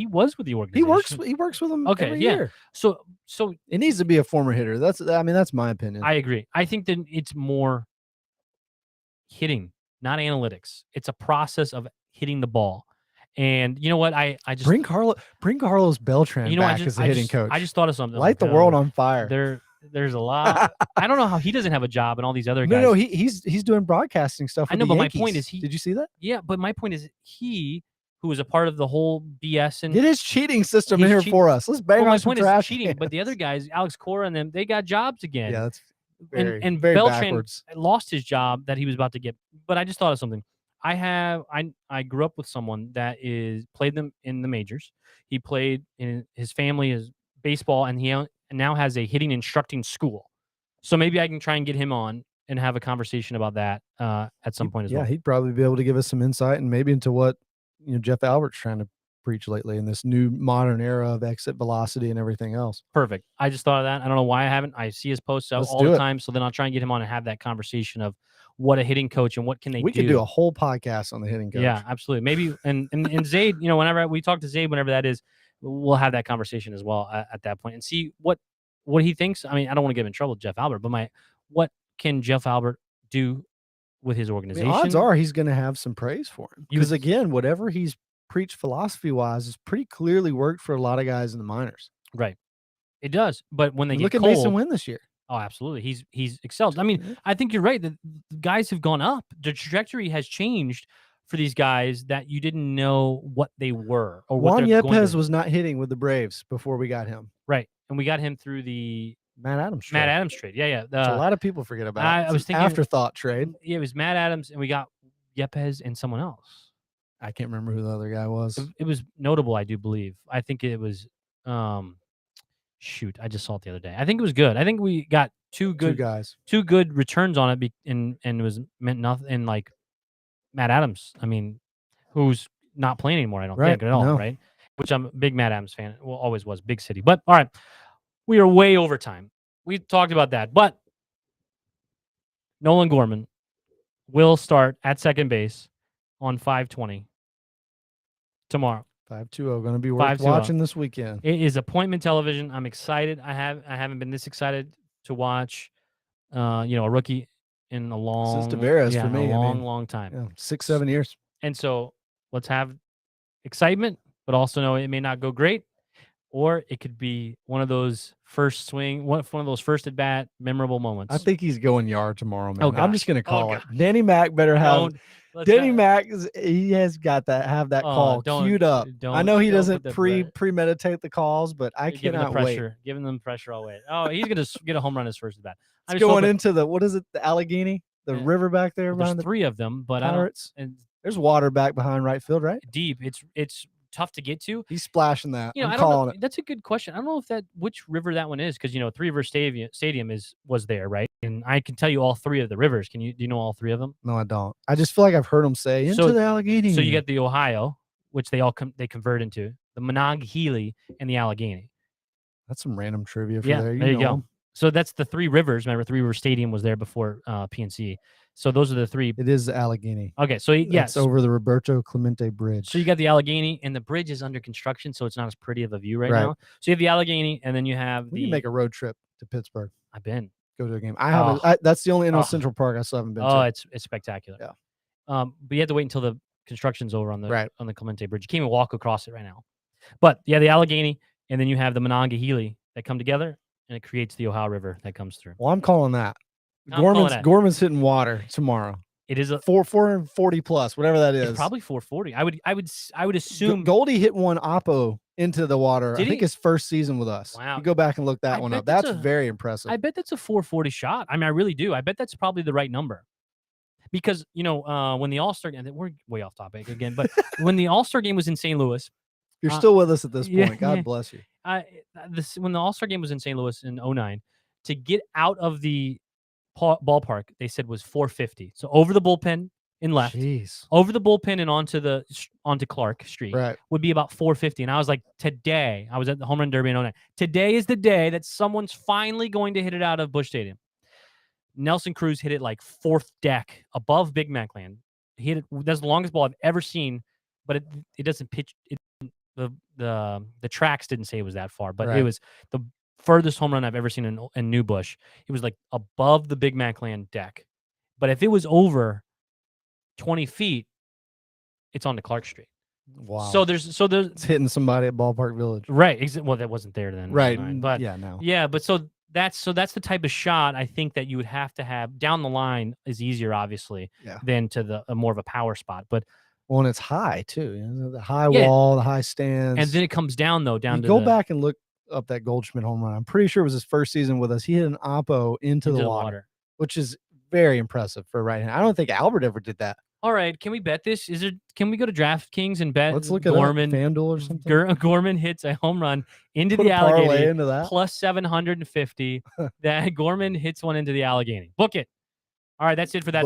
was with the He organization. works with them Okay, every yeah. year. So It needs to be a former hitter. That's my opinion. I agree. I think that it's more hitting, not analytics. It's a process of hitting the ball. And you know what? I just bring Carlos Beltran back as the hitting coach. I just thought of something. Light the world on fire. There's a lot. I don't know how he doesn't have a job and all these other guys. No, he's doing broadcasting stuff. I know, but my point is did you see that? Yeah, but my point is who was a part of the whole BS and get his cheating system in here for us. Let's bang on some trash. My point is cheating, but the other guys, Alex Cora and them, they got jobs again. Yeah, that's very very Beltran backwards. Lost his job that he was about to get. But I just thought of something. I grew up with someone that played them in the majors. He played in his family is baseball, and he now has a hitting instructing school. So maybe I can try and get him on and have a conversation about that at some point as well. Yeah, he'd probably be able to give us some insight and maybe into what Jeff Albert's trying to preach lately in this new modern era of exit velocity and everything else. Perfect. I just thought of that. I don't know why I haven't. I see his posts out all the time. So then I'll try and get him on and have that conversation of what a hitting coach and what can they do. We could do a whole podcast on the hitting coach. Yeah, absolutely. Maybe and Zaid, whenever we talk to Zaid, whenever that is, we'll have that conversation as well at that point and see what he thinks. I mean, I don't want to get him in trouble with Jeff Albert, but what can Jeff Albert do with his organization? Odds are he's going to have some praise for him because again, whatever he's preached philosophy-wise has pretty clearly worked for a lot of guys in the minors. Right. It does. But when they look get at cold, Mason Wynn this year. Oh, absolutely. He's excelled. I mean, I think you're right. The guys have gone up. The trajectory has changed for these guys that you didn't know what they were. Or Juan Yepes was not hitting with the Braves before we got him. Right. And we got him through the Matt Adams trade. Yeah. Which a lot of people forget about. I was thinking afterthought trade. Yeah, it was Matt Adams, and we got Yepes and someone else. I can't remember who the other guy was. It was notable, I do believe. I think it was shoot, I just saw it the other day. I think it was good. I think we got two good returns on it, and it was meant nothing. And like Matt Adams, I mean, who's not playing anymore, I don't think at all, right? Which I'm a big Matt Adams fan. Well, always was, big city. But all right, we are way over time. We talked about that, but Nolan Gorman will start at second base on 5/20 tomorrow. 5-2 going to be worth watching this weekend. It is appointment television. I'm excited. I haven't been this excited to watch a rookie in a long since Tavares for me. long time. Yeah, 6-7 years. And so let's have excitement, but also know it may not go great, or it could be one of those first swing, one of those first at bat memorable moments. I think he's going yard tomorrow, man. Oh, I'm just going to call it. Danny Mac better have. Danny Mac, he has got that call queued up. I know he doesn't premeditate the calls, but I cannot wait. Giving them pressure all way. Oh, he's gonna get a home run his first at bat. It's going into the the Allegheny, the river back there. There's three of them, but Pirates. There's water back behind right field, right? Deep. It's tough to get to. He's splashing that. I'm calling it. That's a good question. I don't know which river that one is because Three River Stadium was there, right? And I can tell you all three of the rivers. Do you know all three of them? No, I don't. I just feel like I've heard them say into the Allegheny. So you get the Ohio, which they convert into the Monongahela and the Allegheny. That's some random trivia for there. There you go. So that's the three rivers. Remember, Three River Stadium was there before PNC. So those are the three. It is the Allegheny. Okay, so yes, it's over the Roberto Clemente Bridge. So you got the Allegheny, and the bridge is under construction, so it's not as pretty of a view right now. So you have the Allegheny, and then you have you make a road trip to Pittsburgh. I've been. Go to a game. I haven't. That's the only Central Park I still haven't been to. Oh, it's spectacular. Yeah. But you have to wait until the construction's over on the Clemente Bridge. You can't even walk across it right now. But yeah, the Allegheny, and then you have the Monongahela that come together, and it creates the Ohio River that comes through. Well, I'm calling that. Gorman's hitting water tomorrow. It is a 440 plus, whatever that is. It's probably 440. I would assume Goldie hit one oppo into the water. I think his first season with us. Wow. You go back and look that one up. That's very impressive. I bet that's a 440 shot. I mean, I really do. I bet that's probably the right number. Because, when the All-Star game, we're way off topic again, but when the All-Star game was in St. Louis. You're still with us at this point. God bless you. When the All-Star game was in St. Louis in 2009, to get out of the ballpark, they said was 450. So over the bullpen and left, over the bullpen and onto Clark Street would be about 450. And I was like, today, I was at the Home Run Derby in 2009. Today is the day that someone's finally going to hit it out of Busch Stadium. Nelson Cruz hit it like fourth deck above Big Mac Land. He hit it. That's the longest ball I've ever seen but it doesn't pitch. The tracks didn't say it was that far, but it Right. was the furthest home run I've ever seen in New Bush. It was like above the Big Mac Land deck. But if it was over 20 feet, it's on to Clark Street. Wow. So there's it's hitting somebody at Ballpark Village. right. Well, that wasn't there then. Right. But yeah, no. yeah, but so that's the type of shot I think that you would have to have down the line is easier, obviously, Yeah. than to a more of a power spot. But Well, and it's high too. You know, the high Yeah. wall, the high stands. and then it comes down though, down you to go the, back and look up that Goldschmidt home run. I'm pretty sure it was his first season with us. He hit an oppo into the water, which is very impressive for a right hand. I don't think Albert ever did that. All right, can we bet this? Can we go to DraftKings and bet? Let's look at Gorman. FanDuel or something. Gorman hits a home run into Put the a parlay Allegheny into that. plus 750. That Gorman hits one into the Allegheny. Book it. All right, that's it for that.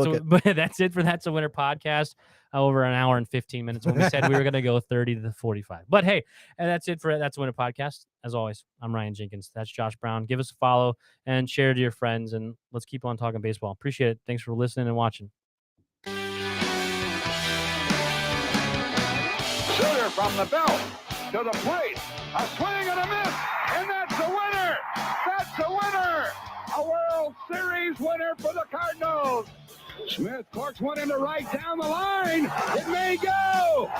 That's it for That's a Winner podcast. Over an hour and 15 minutes when we said we were going to go 30 to 45. But hey, and that's it for That's a Winner podcast. As always, I'm Ryan Jenkins. That's Josh Brown. Give us a follow and share to your friends, and let's keep on talking baseball. Appreciate it. Thanks for listening and watching. Shooter from the belt to the plate. A swing and a miss, and that's a winner. That's a winner. A World Series winner for the Cardinals. Smith corks one into right down the line. It may go.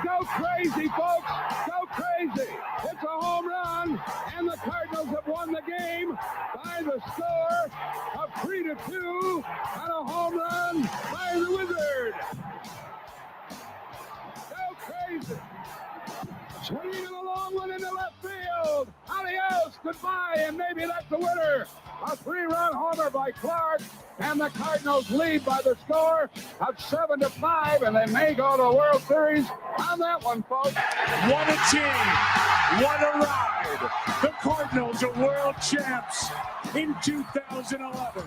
Go crazy, folks. Go crazy. It's a home run, and the Cardinals have won the game by the score of 3-2 on a home run by the Wizard. Go crazy. Swinging a long one into left field. Adios, goodbye, and maybe that's the winner. A 3-run homer by Clark, and the Cardinals lead by the score of 7-5, and they may go to the World Series on that one, folks. What a team. What a ride. The Cardinals are world champs in 2011.